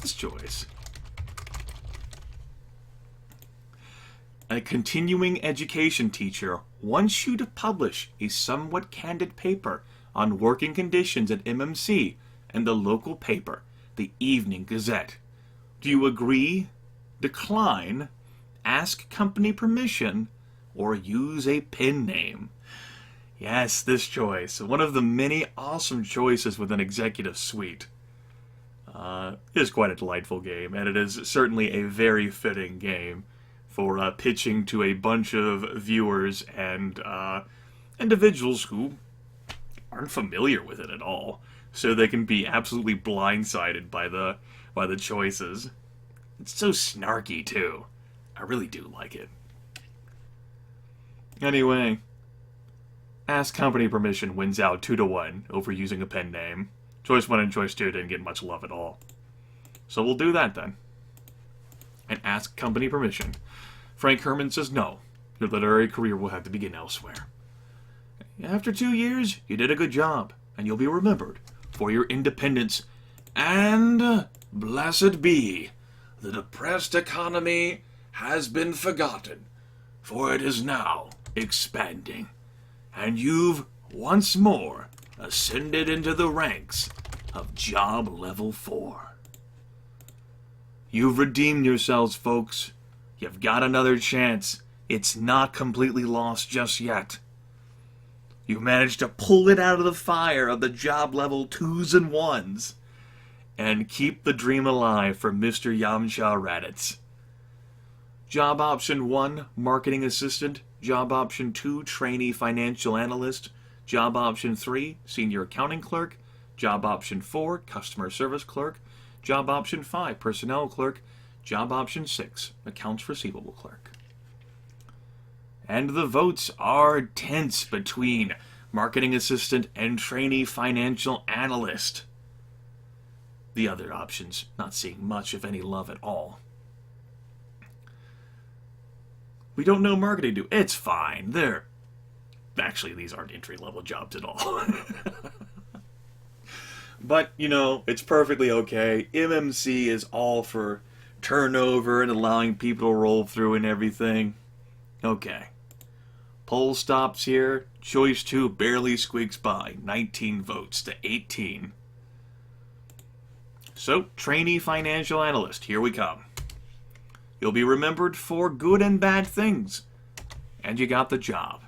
This choice. A continuing education teacher wants you to publish a somewhat candid paper on working conditions at MMC and the local paper, the Evening Gazette. Do you agree, decline, ask company permission, or use a pen name? Yes, this choice. One of the many awesome choices within Executive Suite. It is quite a delightful game, and it is certainly a very fitting game for pitching to a bunch of viewers and individuals who aren't familiar with it at all. so they can be absolutely blindsided by the choices. It's so snarky too. I really do like it. Anyway, ask company permission wins out 2-1 over using a pen name. Choice 1 and choice 2 didn't get much love at all. So we'll do that then. And ask company permission. Frank Herman says no. Your literary career will have to begin elsewhere. After 2 years, you did a good job, and you'll be remembered for your independence. And blessed be, the depressed economy has been forgotten, for it is now expanding, and you've once more ascended into the ranks of job level 4. You've redeemed yourselves, folks. You've got another chance. It's not completely lost just yet. You managed to pull it out of the fire of the job level 2s and 1s and keep the dream alive for Mr. Yamcha Raditz. Job option 1, marketing assistant. Job option 2, trainee financial analyst. Job option 3, senior accounting clerk. Job option 4, customer service clerk. Job option 5, personnel clerk. Job option 6, accounts receivable clerk. And the votes are tense between marketing assistant and trainee financial analyst. The other options not seeing much, if any, love at all. We don't know marketing do. It's fine. Actually, these aren't entry-level jobs at all. But, it's perfectly okay. MMC is all for turnover and allowing people to roll through and everything. Okay. Poll stops here. Choice 2 barely squeaks by. 19 votes to 18. So, trainee financial analyst, here we come. You'll be remembered for good and bad things. And you got the job.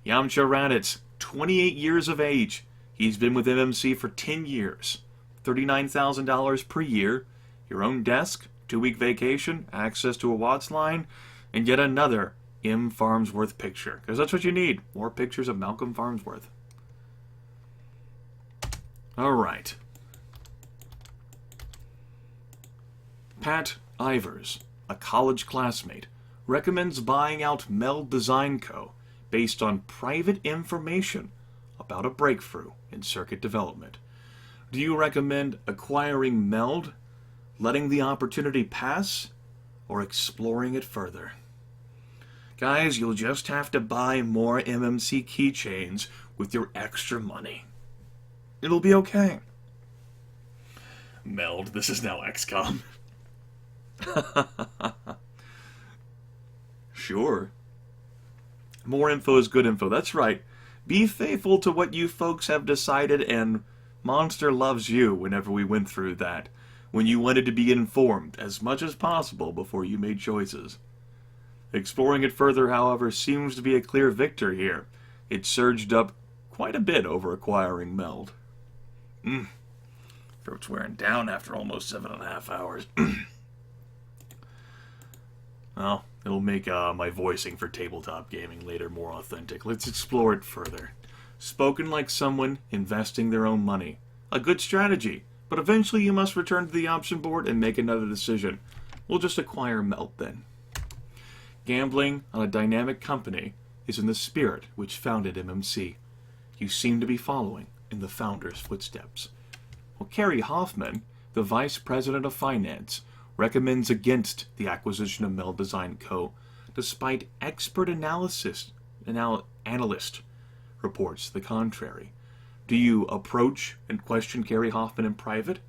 Yamcha Raditz, 28 years of age. He's been with MMC for 10 years. $39,000 per year. Your own desk, 2-week vacation, access to a Watts line, and yet another M. Farnsworth picture. Because that's what you need. More pictures of Malcolm Farnsworth. Alright. Pat Ivers, a college classmate, recommends buying out Meld Design Co. based on private information about a breakthrough in circuit development. Do you recommend acquiring Meld, letting the opportunity pass, or exploring it further? Guys, you'll just have to buy more MMC keychains with your extra money. It'll be okay. Meld, this is now XCOM. Sure. More info is good info. That's right. Be faithful to what you folks have decided, and Monster loves you whenever we went through that, when you wanted to be informed as much as possible before you made choices. Exploring it further, however, seems to be a clear victor here. It surged up quite a bit over acquiring Meld. Throat's wearing down after almost 7.5 hours. Well, it'll make my voicing for tabletop gaming later more authentic. Let's explore it further. Spoken like someone investing their own money. A good strategy, but eventually you must return to the option board and make another decision. We'll just acquire Melt then. Gambling on a dynamic company is in the spirit which founded MMC. You seem to be following in the founder's footsteps. Well, Carrie Hoffman, the Vice President of Finance, recommends against the acquisition of Meld Design Co., despite expert analyst reports the contrary. Do you approach and question Carrie Hoffman in private,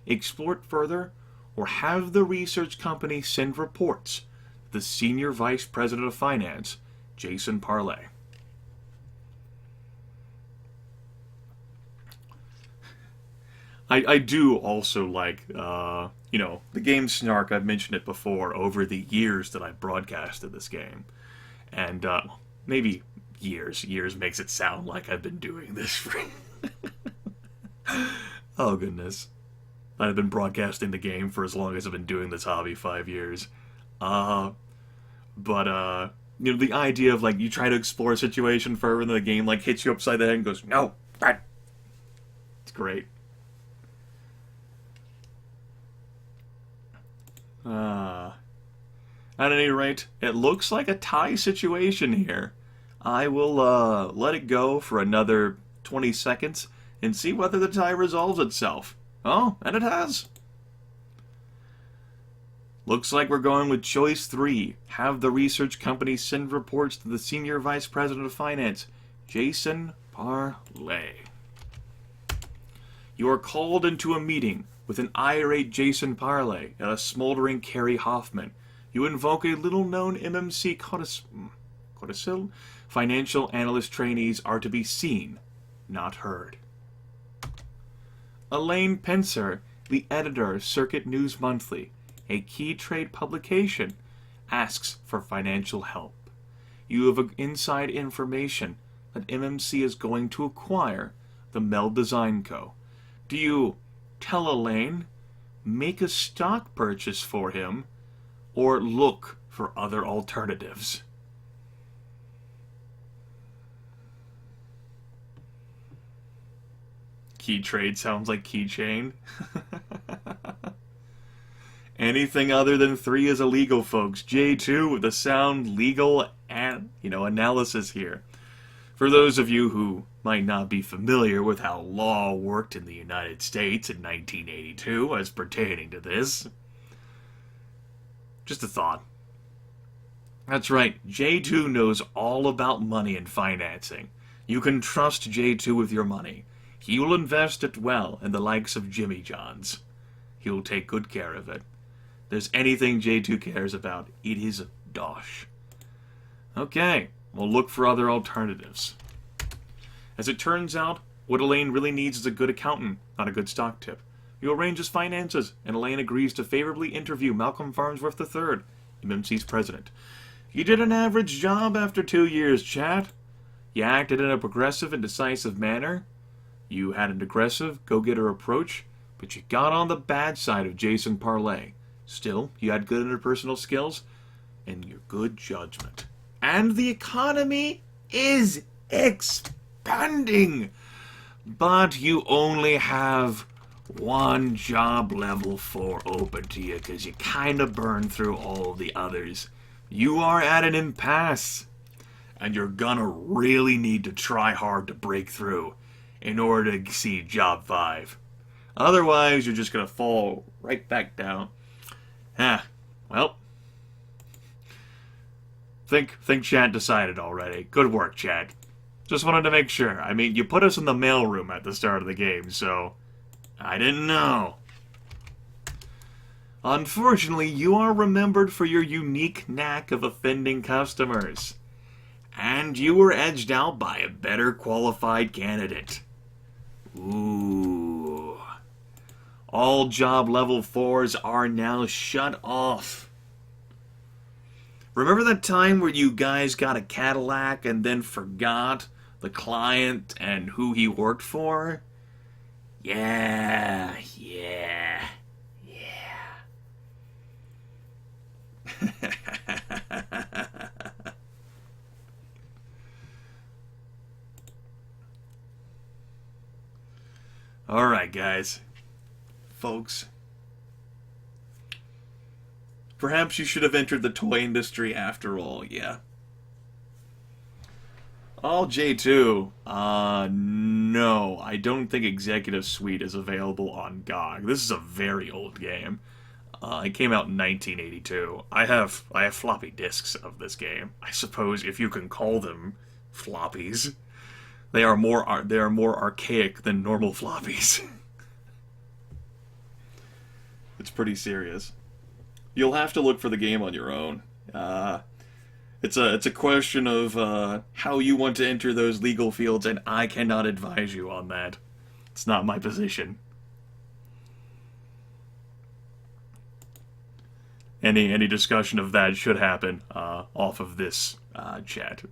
explore it further, or have the research company send reports to the Senior Vice President of Finance, Jason Parlay? I do also like, the game Snark. I've mentioned it before over the years that I've broadcasted this game. And maybe years. Years makes it sound like I've been doing this for... Oh, goodness. I've been broadcasting the game for as long as I've been doing this hobby, 5 years. The idea of, you try to explore a situation further and the game, hits you upside the head and goes, no, great. At any rate, it looks like a tie situation here. I will let it go for another 20 seconds and see whether the tie resolves itself. Oh, and it has. Looks like we're going with choice 3. Have the research company send reports to the Senior Vice President of Finance, Jason Parley. You are called into a meeting with an irate Jason Parley and a smoldering Carrie Hoffman. You invoke a little-known MMC codicil. Financial analyst trainees are to be seen, not heard. Elaine Pencer, the editor of Circuit News Monthly, a key trade publication, asks for financial help. You have inside information that MMC is going to acquire the Mel Design Co. Do you tell Elaine, make a stock purchase for him, or look for other alternatives? Key trade sounds like keychain. Anything other than 3 is illegal, folks. J2 with a sound legal and, analysis here. For those of you who might not be familiar with how law worked in the United States in 1982 as pertaining to this, just a thought. That's right, J2 knows all about money and financing. You can trust J2 with your money. He will invest it well in the likes of Jimmy John's. He will take good care of it. If there's anything J2 cares about, it is dosh. Okay, we'll look for other alternatives. As it turns out, what Elaine really needs is a good accountant, not a good stock tip. You arrange his finances, and Elaine agrees to favorably interview Malcolm Farnsworth III, MMC's president. You did an average job after 2 years, chat. You acted in a progressive and decisive manner. You had an aggressive, go-getter approach, but you got on the bad side of Jason Parley. Still, you had good interpersonal skills and your good judgment. And the economy is expanding. But you only have one job level 4 open to you because you kind of burned through all the others. You are at an impasse, and you're gonna really need to try hard to break through in order to see job 5. Otherwise, you're just gonna fall right back down. Well, think Chad decided already. Good work, Chad. Just wanted to make sure. I mean, you put us in the mailroom at the start of the game, so I didn't know. Unfortunately, you are remembered for your unique knack of offending customers. And you were edged out by a better qualified candidate. Ooh. All job level 4s are now shut off. Remember that time where you guys got a Cadillac and then forgot the client and who he worked for? Yeah. Alright, guys. Folks. Perhaps you should have entered the toy industry after all, yeah. All J2. No. I don't think Executive Suite is available on GOG. This is a very old game. It came out in 1982. I have floppy disks of this game. I suppose if you can call them floppies. They are more archaic than normal floppies. It's pretty serious. You'll have to look for the game on your own. It's a question of how you want to enter those legal fields, and I cannot advise you on that. It's not my position. Any discussion of that should happen off of this chat.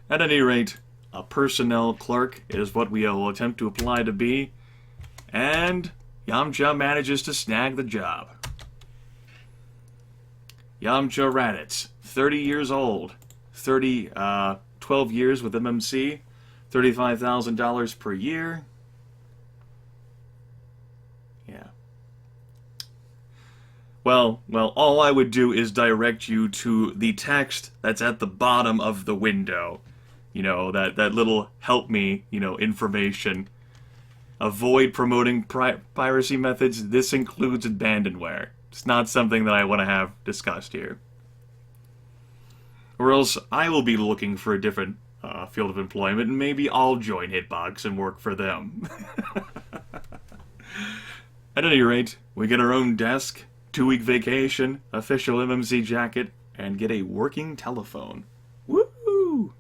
At any rate, a personnel clerk is what we will attempt to apply to be, and Yamcha manages to snag the job. Yamcha Raditz, 30 years old, 12 years with MMC, $35,000 per year. Yeah. Well, all I would do is direct you to the text that's at the bottom of the window. You know, that little help me, information. Avoid promoting piracy methods. This includes abandonware. It's not something that I want to have discussed here. Or else I will be looking for a different field of employment, and maybe I'll join Hitbox and work for them. At any rate, we get our own desk, 2-week vacation, official MMC jacket, and get a working telephone. Woo!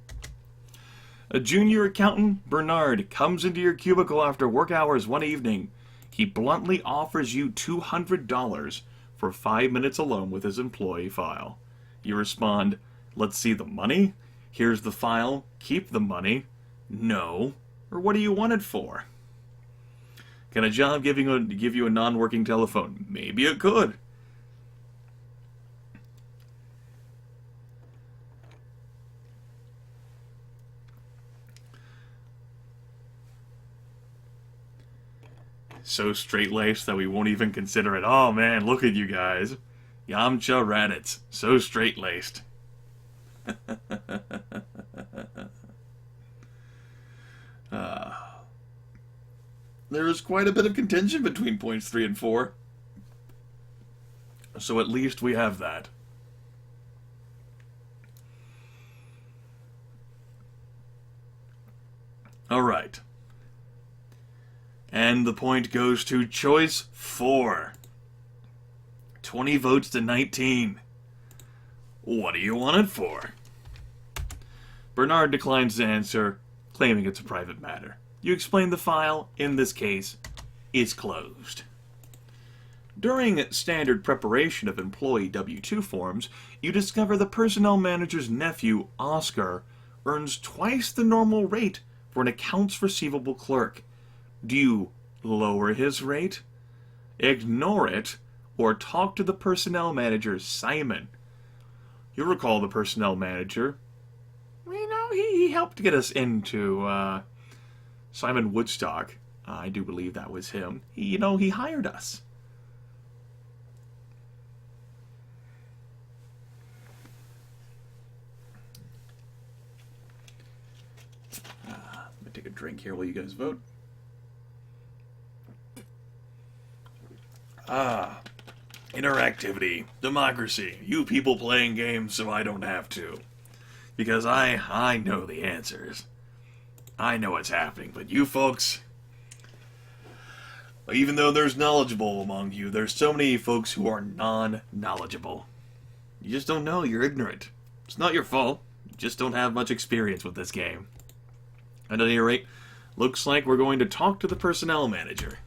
A junior accountant, Bernard, comes into your cubicle after work hours one evening. He bluntly offers you $200 for 5 minutes alone with his employee file. You respond, "Let's see the money? Here's the file. Keep the money." "No." "Or what do you want it for?" "Can a job give you a non-working telephone?" "Maybe it could." So straight-laced that we won't even consider it. Oh man, look at you guys. Yamcha Raditz. So straight-laced. There is quite a bit of contention between points 3 and 4. So at least we have that. Alright. And the point goes to choice 4. 20 votes to 19. What do you want it for? Bernard declines to answer, claiming it's a private matter. You explain the file, in this case, is closed. During standard preparation of employee W-2 forms, you discover the personnel manager's nephew, Oscar, earns twice the normal rate for an accounts receivable clerk. Do you lower his rate, ignore it, or talk to the personnel manager, Simon? You recall the personnel manager. He helped get us into Simon Woodstock. I do believe that was him. He hired us. Let me take a drink here while you guys vote. Interactivity, democracy, you people playing games so I don't have to. Because I know the answers. I know what's happening, but you folks, even though there's knowledgeable among you, there's so many folks who are non-knowledgeable. You just don't know, you're ignorant. It's not your fault, you just don't have much experience with this game. At any rate, looks like we're going to talk to the personnel manager.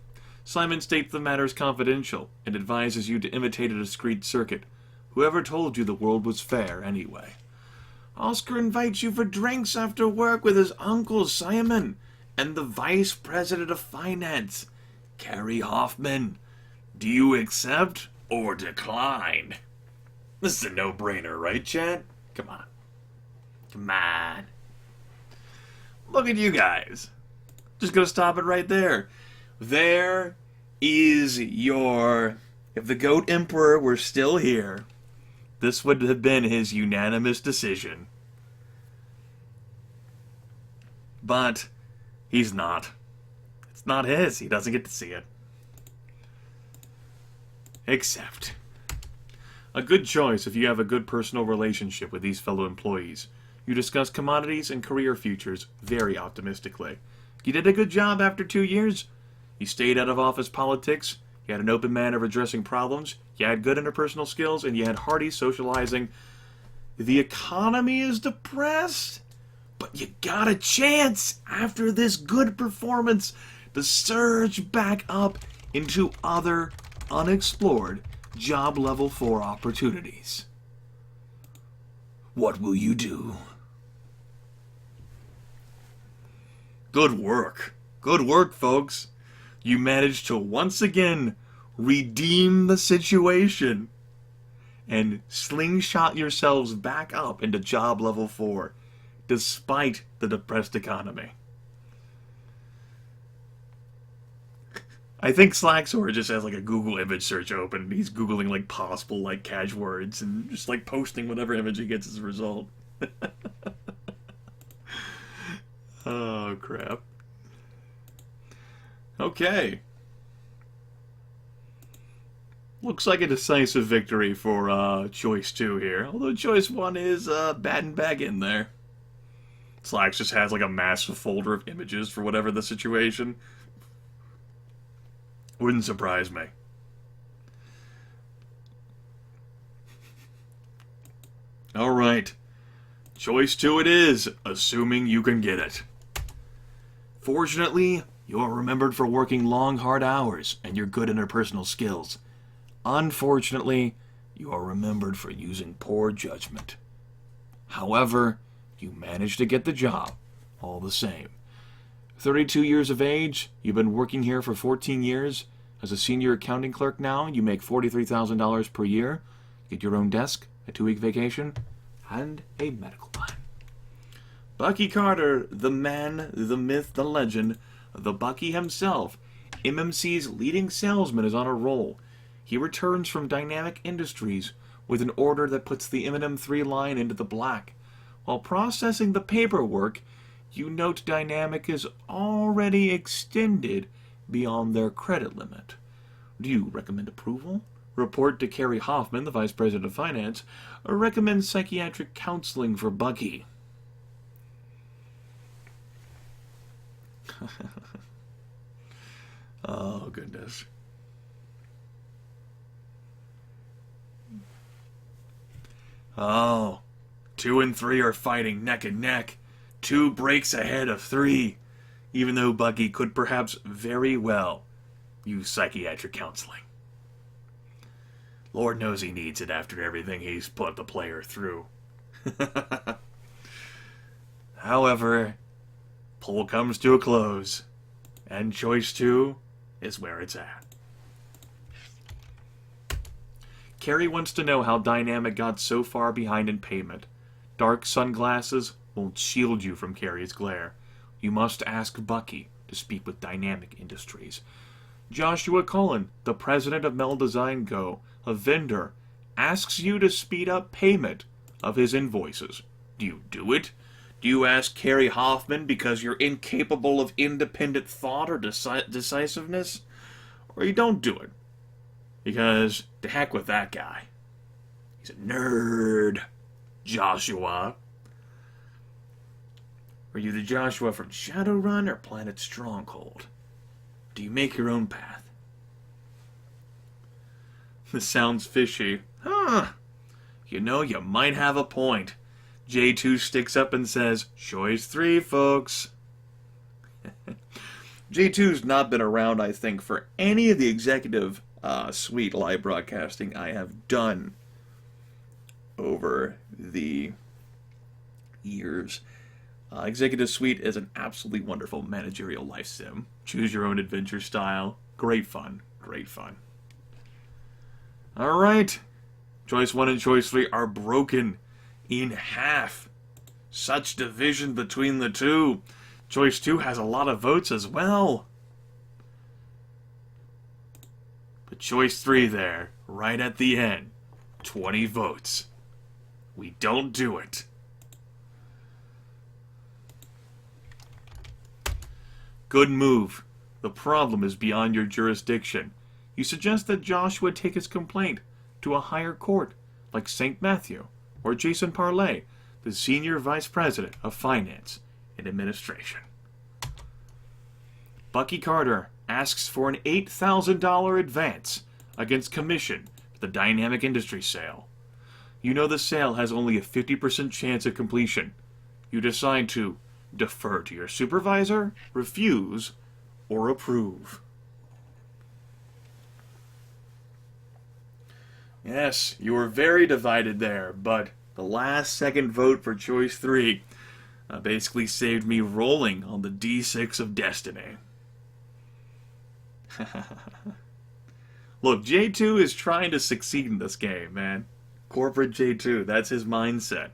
Simon states the matter is confidential and advises you to imitate a discreet circuit. Whoever told you the world was fair, anyway? Oscar invites you for drinks after work with his uncle Simon and the vice president of finance, Carrie Hoffman. Do you accept or decline? This is a no-brainer, right, Chad? Come on. Come on. Look at you guys. Just gonna stop it right there. There is your... If the Goat Emperor were still here, this would have been his unanimous decision. But he's not. It's not his. He doesn't get to see it. Except. A good choice if you have a good personal relationship with these fellow employees. You discuss commodities and career futures very optimistically. You did a good job after 2 years. You stayed out of office politics. You had an open manner of addressing problems. You had good interpersonal skills, and you had hearty socializing. The economy is depressed, but you got a chance after this good performance to surge back up into other unexplored job level 4 opportunities. What will you do? Good work. Good work, folks. You managed to once again redeem the situation and slingshot yourselves back up into job level 4 despite the depressed economy. I think Slacksword just has like a Google image search open. And he's Googling like possible like catch words and just like posting whatever image he gets as a result. Oh, crap. Okay. Looks like a decisive victory for Choice 2 here. Although Choice 1 is batting back in there. Slacks just has like a massive folder of images for whatever the situation. Wouldn't surprise me. Alright. Choice 2 it is, assuming you can get it. Fortunately, you are remembered for working long, hard hours and your good interpersonal skills. Unfortunately, you are remembered for using poor judgment. However, you managed to get the job, all the same. 32 years of age, you've been working here for 14 years. As a senior accounting clerk now, you make $43,000 per year. You get your own desk, a 2-week vacation, and a medical plan. Bucky Carter, the man, the myth, the legend, the Bucky himself, MMC's leading salesman, is on a roll. He returns from Dynamic Industries with an order that puts the M&M3 line into the black. While processing the paperwork, you note Dynamic is already extended beyond their credit limit. Do you recommend approval? Report to Carrie Hoffman, the Vice President of Finance, or recommend psychiatric counseling for Bucky? Oh, goodness. Oh, 2 and 3 are fighting neck and neck. 2 breaks ahead of 3, even though Bucky could perhaps very well use psychiatric counseling. Lord knows he needs it after everything he's put the player through. However, poll comes to a close, and Choice 2 is where it's at. Carrie wants to know how Dynamic got so far behind in payment. Dark sunglasses won't shield you from Carrie's glare. You must ask Bucky to speak with Dynamic Industries. Joshua Cullen, the president of Mel Design Co., a vendor, asks you to speed up payment of his invoices. Do you do it? Do you ask Carrie Hoffman because you're incapable of independent thought or decisiveness? Or you don't do it? Because to heck with that guy. He's a nerd. Joshua. Are you the Joshua from Shadowrun or Planet Stronghold? Do you make your own path? This sounds fishy. Huh. You know, you might have a point. J2 sticks up and says, Choice 3, folks. J2's not been around, I think, for any of the executive suite live broadcasting I have done over the years. Executive Suite is an absolutely wonderful managerial life sim. Choose your own adventure style. Great fun. Great fun. Alright. Choice 1 and Choice 3 are broken in half. Such division between the two. Choice 2 has a lot of votes as well. But Choice 3 there, right at the end. 20 votes. We don't do it. Good move. The problem is beyond your jurisdiction. You suggest that Joshua take his complaint to a higher court, like St. Matthew, or Jason Parley, the Senior Vice President of Finance and Administration. Bucky Carter asks for an $8,000 advance against commission for the Dynamic Industry sale. You know the sale has only a 50% chance of completion. You decide to defer to your supervisor, refuse, or approve. Yes, you were very divided there, but the last second vote for Choice 3 basically saved me rolling on the D6 of destiny. Look, J2 is trying to succeed in this game, man. Corporate J2, that's his mindset.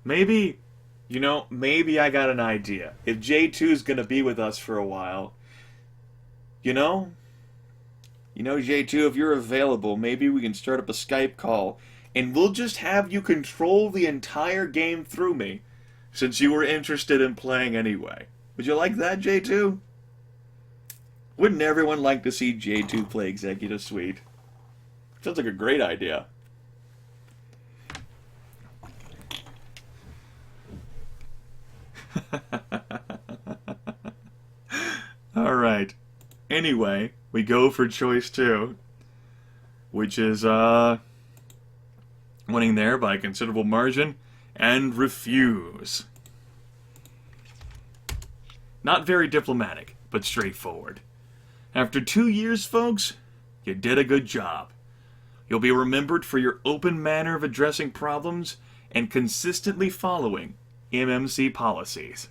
Maybe I got an idea. If J2's gonna be with us for a while, You know, J2, if you're available, maybe we can start up a Skype call, and we'll just have you control the entire game through me, since you were interested in playing anyway. Would you like that, J2? Wouldn't everyone like to see J2 play Executive Suite? Sounds like a great idea. Alright. Anyway, we go for choice 2, which is, winning there by a considerable margin, and refuse. Not very diplomatic, but straightforward. After 2 years, folks, you did a good job. You'll be remembered for your open manner of addressing problems and consistently following MMC policies.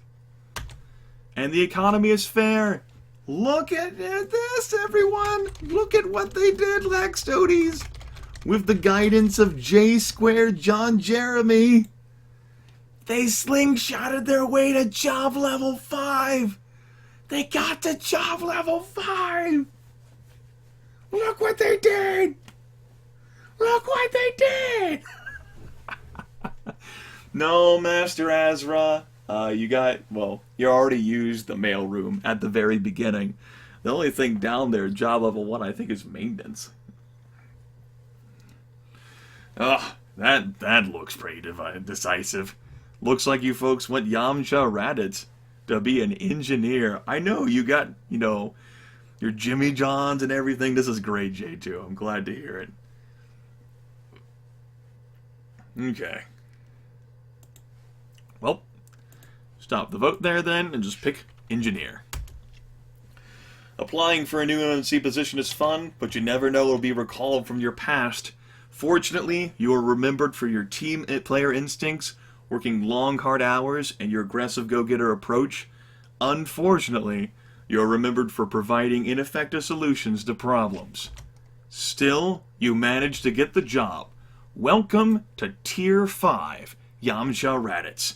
And the economy is fair. Look at this, everyone! Look at what they did, Laxtotes! With the guidance of J-Squared John Jeremy, they slingshotted their way to job level 5! They got to job level 5! Look what they did! Look what they did! No, Master Azra. You already used the mailroom at the very beginning. The only thing down there, job level 1, I think is maintenance. Ugh, that looks pretty decisive. Looks like you folks went Yamcha Raditz to be an engineer. I know you got, your Jimmy Johns and everything. This is great, J2. I'm glad to hear it. Okay. Well, stop the vote there then and just pick engineer. Applying for a new MMC position is fun, but you never know what will be recalled from your past. Fortunately, you are remembered for your team player instincts, working long, hard hours, and your aggressive go-getter approach. Unfortunately, you are remembered for providing ineffective solutions to problems. Still, you managed to get the job. Welcome to Tier 5, Yamcha Raditz.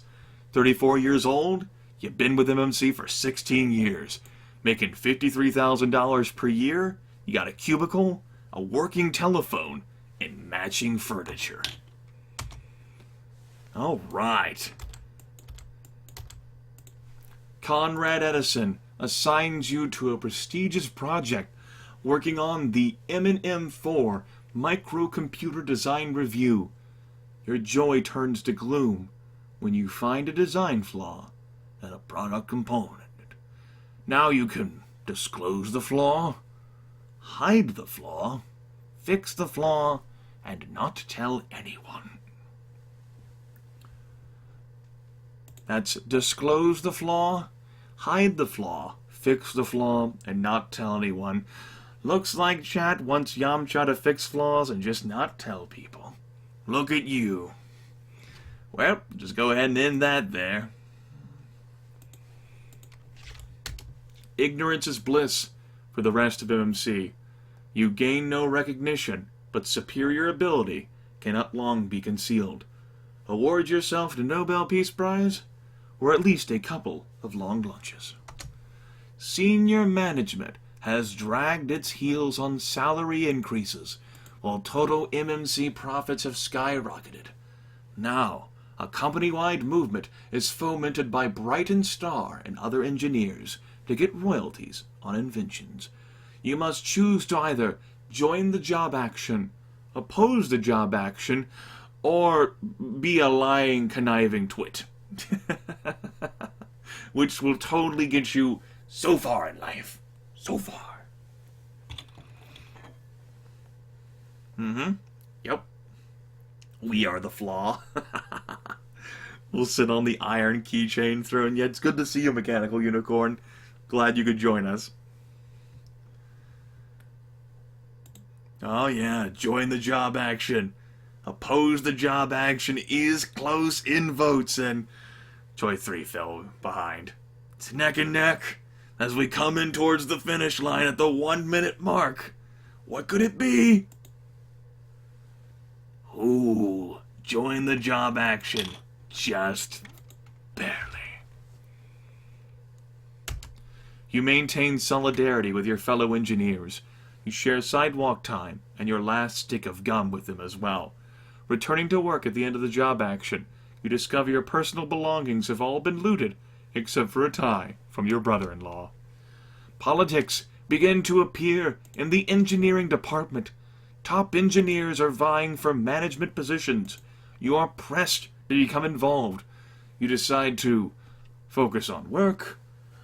34 years old, you've been with MMC for 16 years, making $53,000 per year, you got a cubicle, a working telephone, and matching furniture. Alright. Conrad Edison assigns you to a prestigious project working on the M&M4 Microcomputer Design Review. Your joy turns to gloom when you find a design flaw in a product component. Now you can disclose the flaw, hide the flaw, fix the flaw, and not tell anyone. That's disclose the flaw, hide the flaw, fix the flaw, and not tell anyone. Looks like chat wants Yamcha to fix flaws and just not tell people. Look at you. Well, just go ahead and end that there. Ignorance is bliss for the rest of MMC. You gain no recognition, but superior ability cannot long be concealed. Award yourself the Nobel Peace Prize, or at least a couple of long lunches. Senior management has dragged its heels on salary increases, while total MMC profits have skyrocketed. Now, a company-wide movement is fomented by Brighton Star and other engineers to get royalties on inventions. You must choose to either join the job action, oppose the job action, or be a lying, conniving twit. Which will totally get you so far in life. So far. Yep. We are the flaw. We'll sit on the iron keychain throne. Yeah, it's good to see you, Mechanical Unicorn. Glad you could join us. Oh yeah, join the job action. Oppose the job action is close in votes, and Choi 3 fell behind. It's neck and neck as we come in towards the finish line at the 1 minute mark. What could it be? Ooh, join the job action. Just barely. You maintain solidarity with your fellow engineers. You share sidewalk time and your last stick of gum with them as well. Returning to work at the end of the job action, you discover your personal belongings have all been looted, except for a tie from your brother-in-law. Politics begin to appear in the engineering department. Top engineers are vying for management positions. You are pressed to become involved. You decide to focus on work,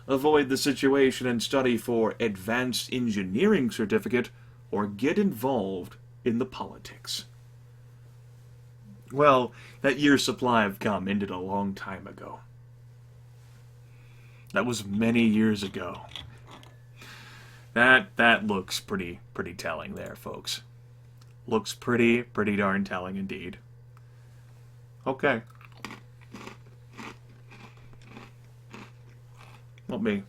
avoid the situation and study for advanced engineering certificate, or get involved in the politics. Well, that year's supply of gum ended a long time ago. That was many years ago. That looks pretty telling there, folks. Looks pretty darn telling indeed. Okay. Let me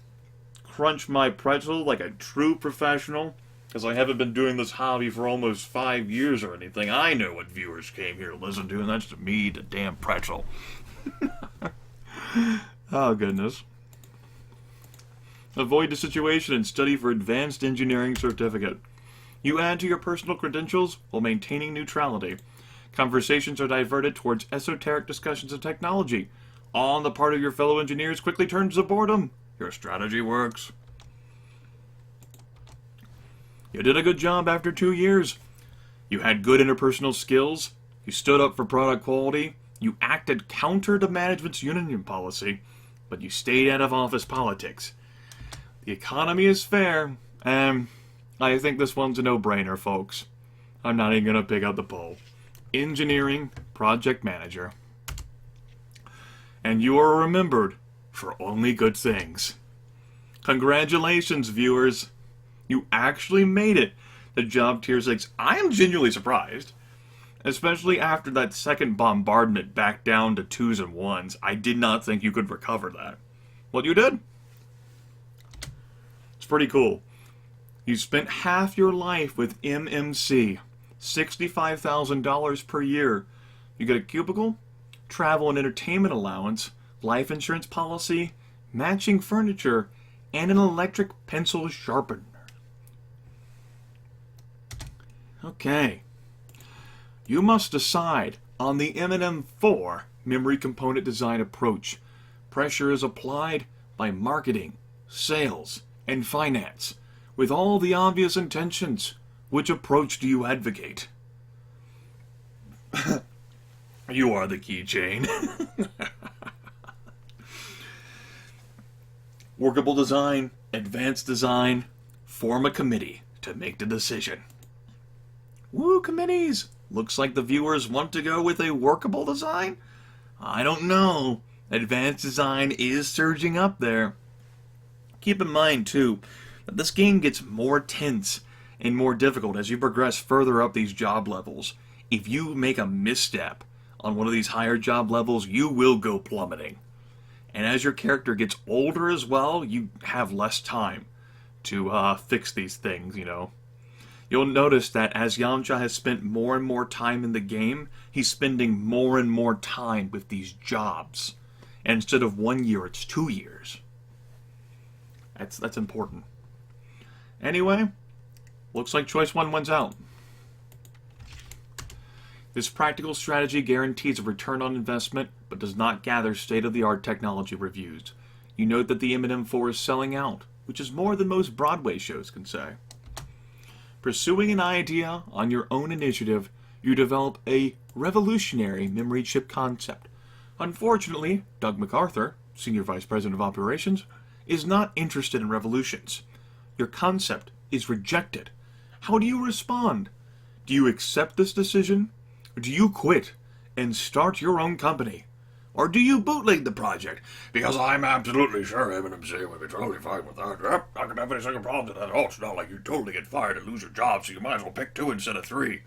crunch my pretzel like a true professional, because I haven't been doing this hobby for almost 5 years or anything. I know what viewers came here to listen to, and that's to me, the damn pretzel. Oh, goodness. Avoid the situation and study for advanced engineering certificate. You add to your personal credentials while maintaining neutrality. Conversations are diverted towards esoteric discussions of technology. On the part of your fellow engineers quickly turns to boredom. Your strategy works. You did a good job after 2 years. You had good interpersonal skills. You stood up for product quality. You acted counter to management's union policy. But you stayed out of office politics. The economy is fair, and I think this one's a no-brainer, folks. I'm not even going to pick out the poll. Engineering Project Manager. And you are remembered for only good things. Congratulations, viewers. You actually made it to Job Tier 6. I am genuinely surprised. Especially after that second bombardment back down to 2s and 1s. I did not think you could recover that. Well, you did. It's pretty cool. You spent half your life with MMC. $65,000 per year. You get a cubicle, travel and entertainment allowance, life insurance policy, matching furniture, and an electric pencil sharpener. Okay. You must decide on the M&M4 memory component design approach. Pressure is applied by marketing, sales, and finance, with all the obvious intentions. Which approach do you advocate? You are the keychain. Workable design, advanced design, form a committee to make the decision. Woo, committees! Looks like the viewers want to go with a workable design? I don't know. Advanced design is surging up there. Keep in mind, too, that this game gets more tense and more difficult as you progress further up these job levels. If you make a misstep on one of these higher job levels, you will go plummeting. And as your character gets older as well, you have less time to fix these things, you know. You'll notice that as Yamcha has spent more and more time in the game, he's spending more and more time with these jobs. And instead of 1 year, it's 2 years. That's important. Anyway, looks like choice 1 wins out. This practical strategy guarantees a return on investment, but does not gather state-of-the-art technology reviews. You note that the M&M4 is selling out, which is more than most Broadway shows can say. Pursuing an idea on your own initiative, you develop a revolutionary memory chip concept. Unfortunately, Doug MacArthur, Senior Vice President of Operations, is not interested in revolutions. Your concept is rejected. How do you respond? Do you accept this decision? Or do you quit and start your own company? Or do you bootleg the project? Because I'm absolutely sure MMC would be totally fine with that. Yep, I can have any second problem to that. Oh, it's not like you totally get fired and lose your job, so you might as well pick 2 instead of 3.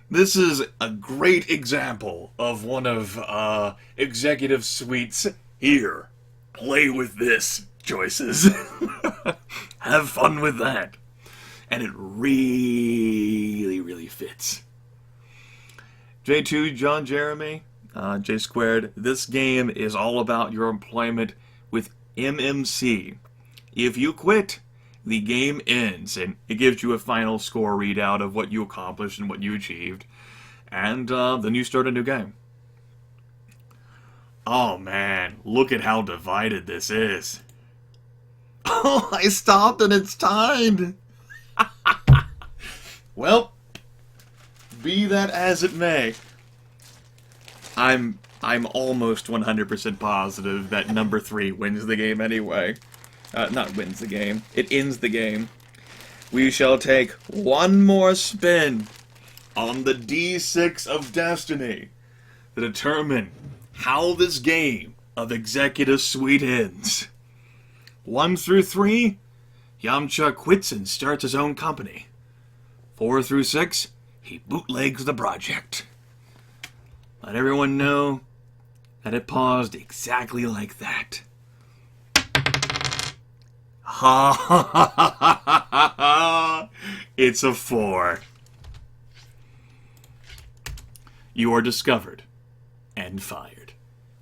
This is a great example of one of Executive Suite's here. Play with this choices. Have fun with that. And it really fits. J2, John Jeremy, J2, this game is all about your employment with MMC. If you quit, the game ends, and it gives you a final score readout of what you accomplished and what you achieved, and then you start a new game. Oh man, look at how divided this is. Oh, I stopped and it's timed. Well, be that as it may, I'm almost 100% positive that number 3 wins the game anyway. Not wins the game. It ends the game. We shall take one more spin on the D6 of Destiny to determine how this game of Executive Suite ends. 1 through 3, Yamcha quits and starts his own company. 4 through 6, he bootlegs the project. Let everyone know that it paused exactly like that. Ha ha ha ha ha ha! It's a 4. You are discovered and fired.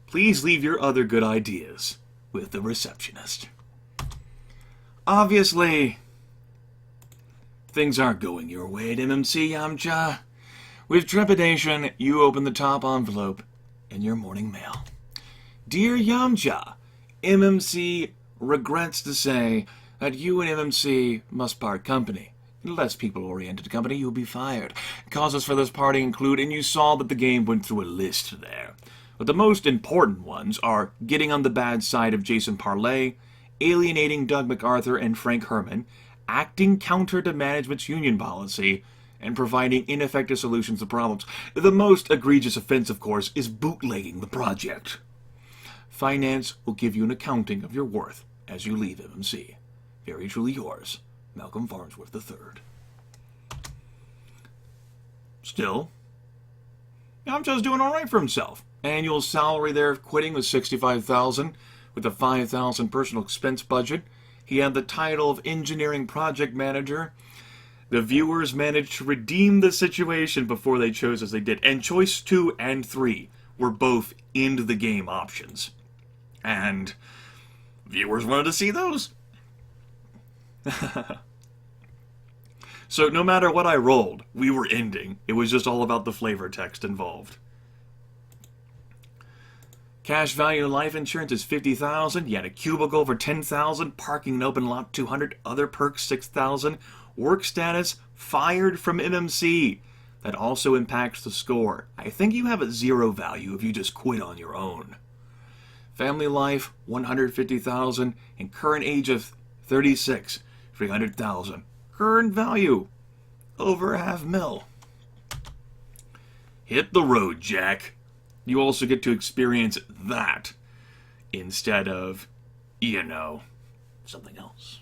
Please leave your other good ideas with the receptionist. Obviously, things aren't going your way at MMC, Yamcha. With trepidation, you open the top envelope in your morning mail. Dear Yamcha, MMC regrets to say that you and MMC must part company. In a less people-oriented company, you'll be fired. Causes for this parting include, and you saw that the game went through a list there. But the most important ones are getting on the bad side of Jason Parley, alienating Doug MacArthur and Frank Herman, acting counter to management's union policy, and providing ineffective solutions to problems. The most egregious offense, of course, is bootlegging the project. Finance will give you an accounting of your worth as you leave MMC. Very truly yours, Malcolm Farnsworth III. Still, Yamcha's doing all right for himself. Annual salary there quitting was $65,000 with a $5,000 personal expense budget. He had the title of engineering project manager. The viewers managed to redeem the situation before they chose as they did, and choice 2 and 3 were both end the game options. And viewers wanted to see those. So no matter what I rolled, we were ending. It was just all about the flavor text involved. Cash value of life insurance is $50,000. You had a cubicle for $10,000. Parking in open lot $200. Other perks $6,000. Work status fired from MMC. That also impacts the score. I think you have a 0 value if you just quit on your own. Family life $150,000. And current age of 36 $300,000. Current value over $500,000. Hit the road, Jack. You also get to experience that instead of, something else.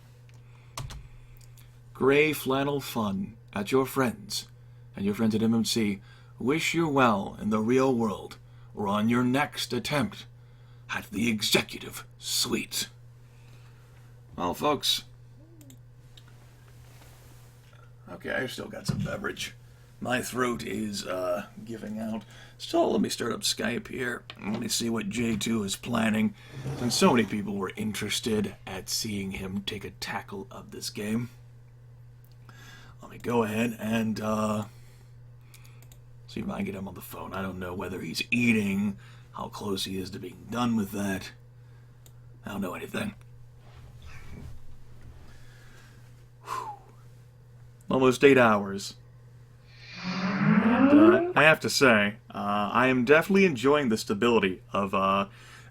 Gray flannel fun at your friends and your friends at MMC wish you well in the real world or on your next attempt at the Executive Suite. Well, folks. Okay, I still got some beverage. My throat is giving out. So let me start up Skype here. Let me see what J2 is planning. Since so many people were interested at seeing him take a tackle of this game. Let me go ahead and see if I can get him on the phone. I don't know whether he's eating, how close he is to being done with that. I don't know anything. Whew. Almost 8 hours. And I have to say, I am definitely enjoying the stability of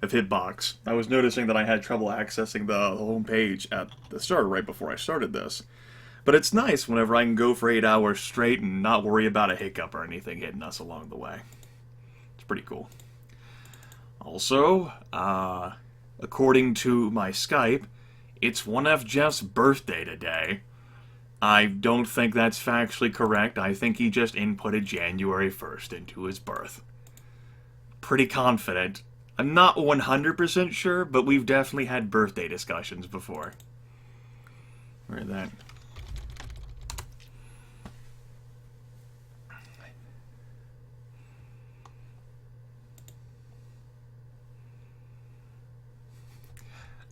Hitbox. I was noticing that I had trouble accessing the home page at the start, right before I started this. But it's nice whenever I can go for 8 hours straight and not worry about a hiccup or anything hitting us along the way. It's pretty cool. Also, according to my Skype, it's 1F Jeff's birthday today. I don't think that's factually correct. I think he just inputted January 1st into his birth. Pretty confident. I'm not 100% sure, but we've definitely had birthday discussions before. Where's that?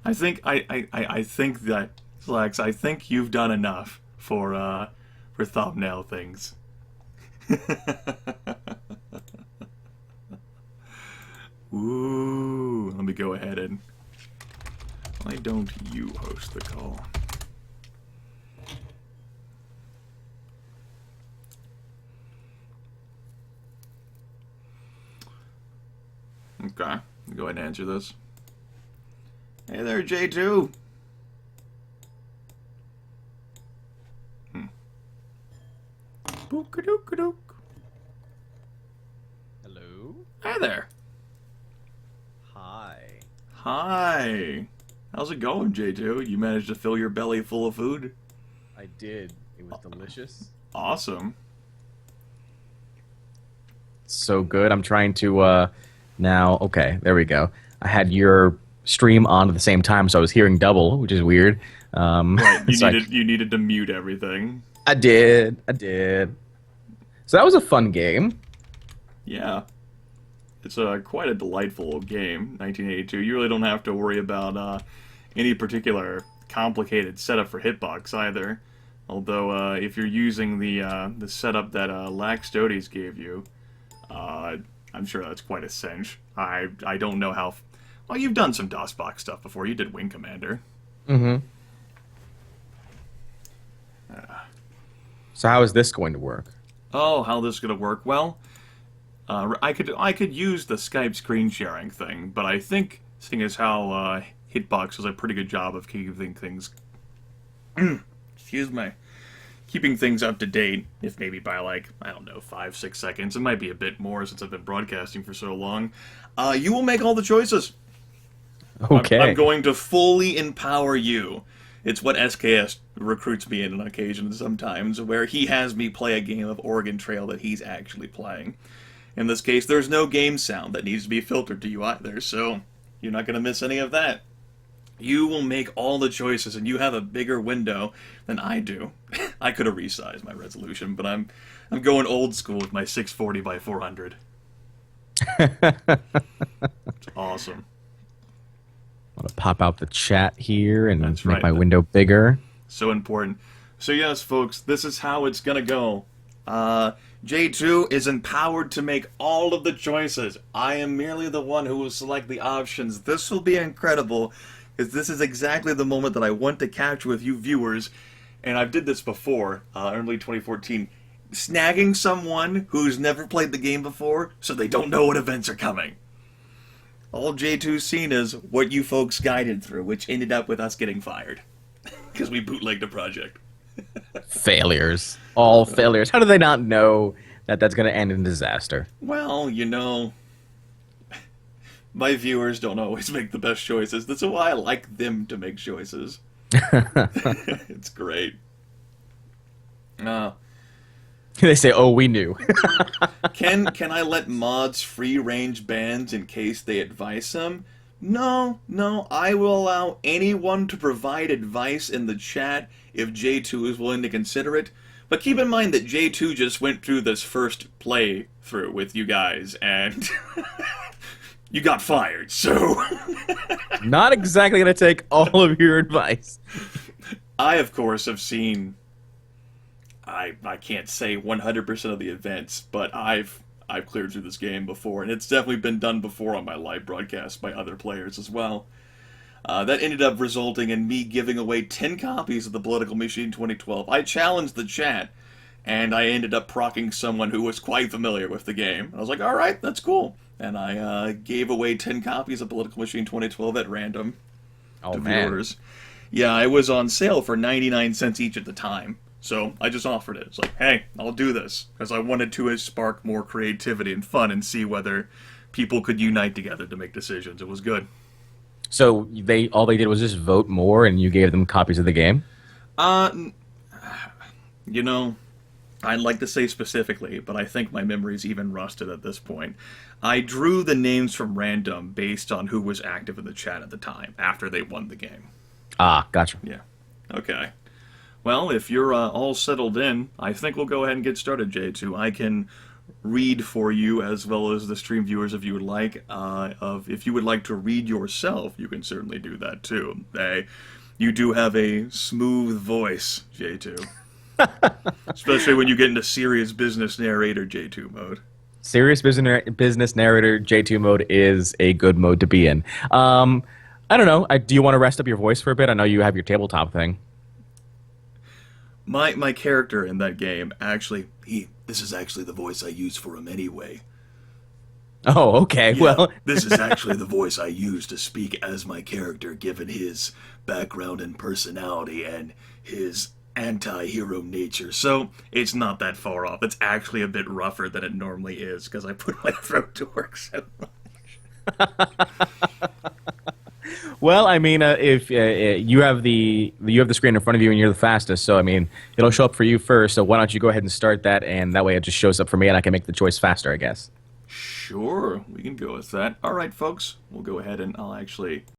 I think that, Lex, I think you've done enough for thumbnail things. Ooh, let me go ahead and why don't you host the call? Okay, go ahead and answer this. Hey there, J2. Book-a-dook-a-dook. Hello? Hi there. Hi. Hi. How's it going, J2? You managed to fill your belly full of food? I did. It was delicious. Awesome. So good. I'm trying to now. Okay, there we go. I had your stream on at the same time, so I was hearing double, which is weird. Right, you so needed you needed to mute everything. I did. So that was a fun game. Yeah. It's quite a delightful game, 1982. You really don't have to worry about any particular complicated setup for hitbox either. Although, if you're using the setup that Lax Doties gave you, I'm sure that's quite a cinch. I don't know how... Well, you've done some DOSBox stuff before. You did Wing Commander. Mm-hmm. So how is this going to work? Oh, how this is going to work? Well, I could use the Skype screen sharing thing, but I think, seeing as how Hitbox does a pretty good job of keeping things... excuse me. Keeping things up to date, if maybe by, like, I don't know, 5-6 seconds. It might be a bit more since I've been broadcasting for so long. You will make all the choices. Okay. I'm going to fully empower you. It's what SKS recruits me in on occasion sometimes, where he has me play a game of Oregon Trail that he's actually playing. In this case, there's no game sound that needs to be filtered to you either, so you're not going to miss any of that. You will make all the choices, and you have a bigger window than I do. I could have resized my resolution, but I'm going old school with my 640 by 400. It's awesome. I'm gonna pop out the chat here and That's make right. my window bigger. So important. So yes, folks, this is how it's gonna go. J2 is empowered to make all of the choices. I am merely the one who will select the options. This will be incredible, because this is exactly the moment that I want to capture with you viewers. And I've did this before, early 2014. Snagging someone who's never played the game before, so they don't know what events are coming. All J2's seen is what you folks guided through, which ended up with us getting fired. Because we bootlegged the project. Failures. All failures. How do they not know that that's going to end in disaster? Well, you know, my viewers don't always make the best choices. That's why I like them to make choices. It's great. They say, "Oh, we knew." Can I let mods free range bans in case they advise them? No, I will allow anyone to provide advice in the chat if J2 is willing to consider it. But keep in mind that J2 just went through this first playthrough with you guys, and you got fired, so... Not exactly going to take all of your advice. I, of course, have seen... I can't say 100% of the events, but I've cleared through this game before, and it's definitely been done before on my live broadcast by other players as well. That ended up resulting in me giving away 10 copies of the Political Machine 2012. I challenged the chat, and I ended up procking someone who was quite familiar with the game. I was like, alright, that's cool. And I gave away 10 copies of Political Machine 2012 at random to viewers. Yeah, it was on sale for 99 cents each at the time. So I just offered it. It's like, hey, I'll do this. Because I wanted to spark more creativity and fun and see whether people could unite together to make decisions. It was good. So all they did was just vote more, and you gave them copies of the game? You know, I'd like to say specifically, but I think my memory's even rusted at this point. I drew the names from random based on who was active in the chat at the time, after they won the game. Ah, gotcha. Yeah. Okay. Well, if you're all settled in, I think we'll go ahead and get started, J2. I can read for you, as well as the stream viewers if you would like. If you would like to read yourself, you can certainly do that too. You do have a smooth voice, J2. Especially when you get into serious business narrator J2 mode. Serious business narrator J2 mode is a good mode to be in. I don't know. Do you want to rest up your voice for a bit? I know you have your tabletop thing. My character in that game, actually, this is actually the voice I use for him anyway. Oh, okay. Yeah, Well, this is actually the voice I use to speak as my character, given his background and personality and his anti-hero nature. So it's not that far off. It's actually a bit rougher than it normally is because I put my throat to work so much. well, I mean, if you have the screen in front of you and you're the fastest, so I mean, it'll show up for you first. So why don't you go ahead and start that, and that way it just shows up for me, and I can make the choice faster, I guess. Sure, we can go with that. All right, folks, we'll go ahead and I'll actually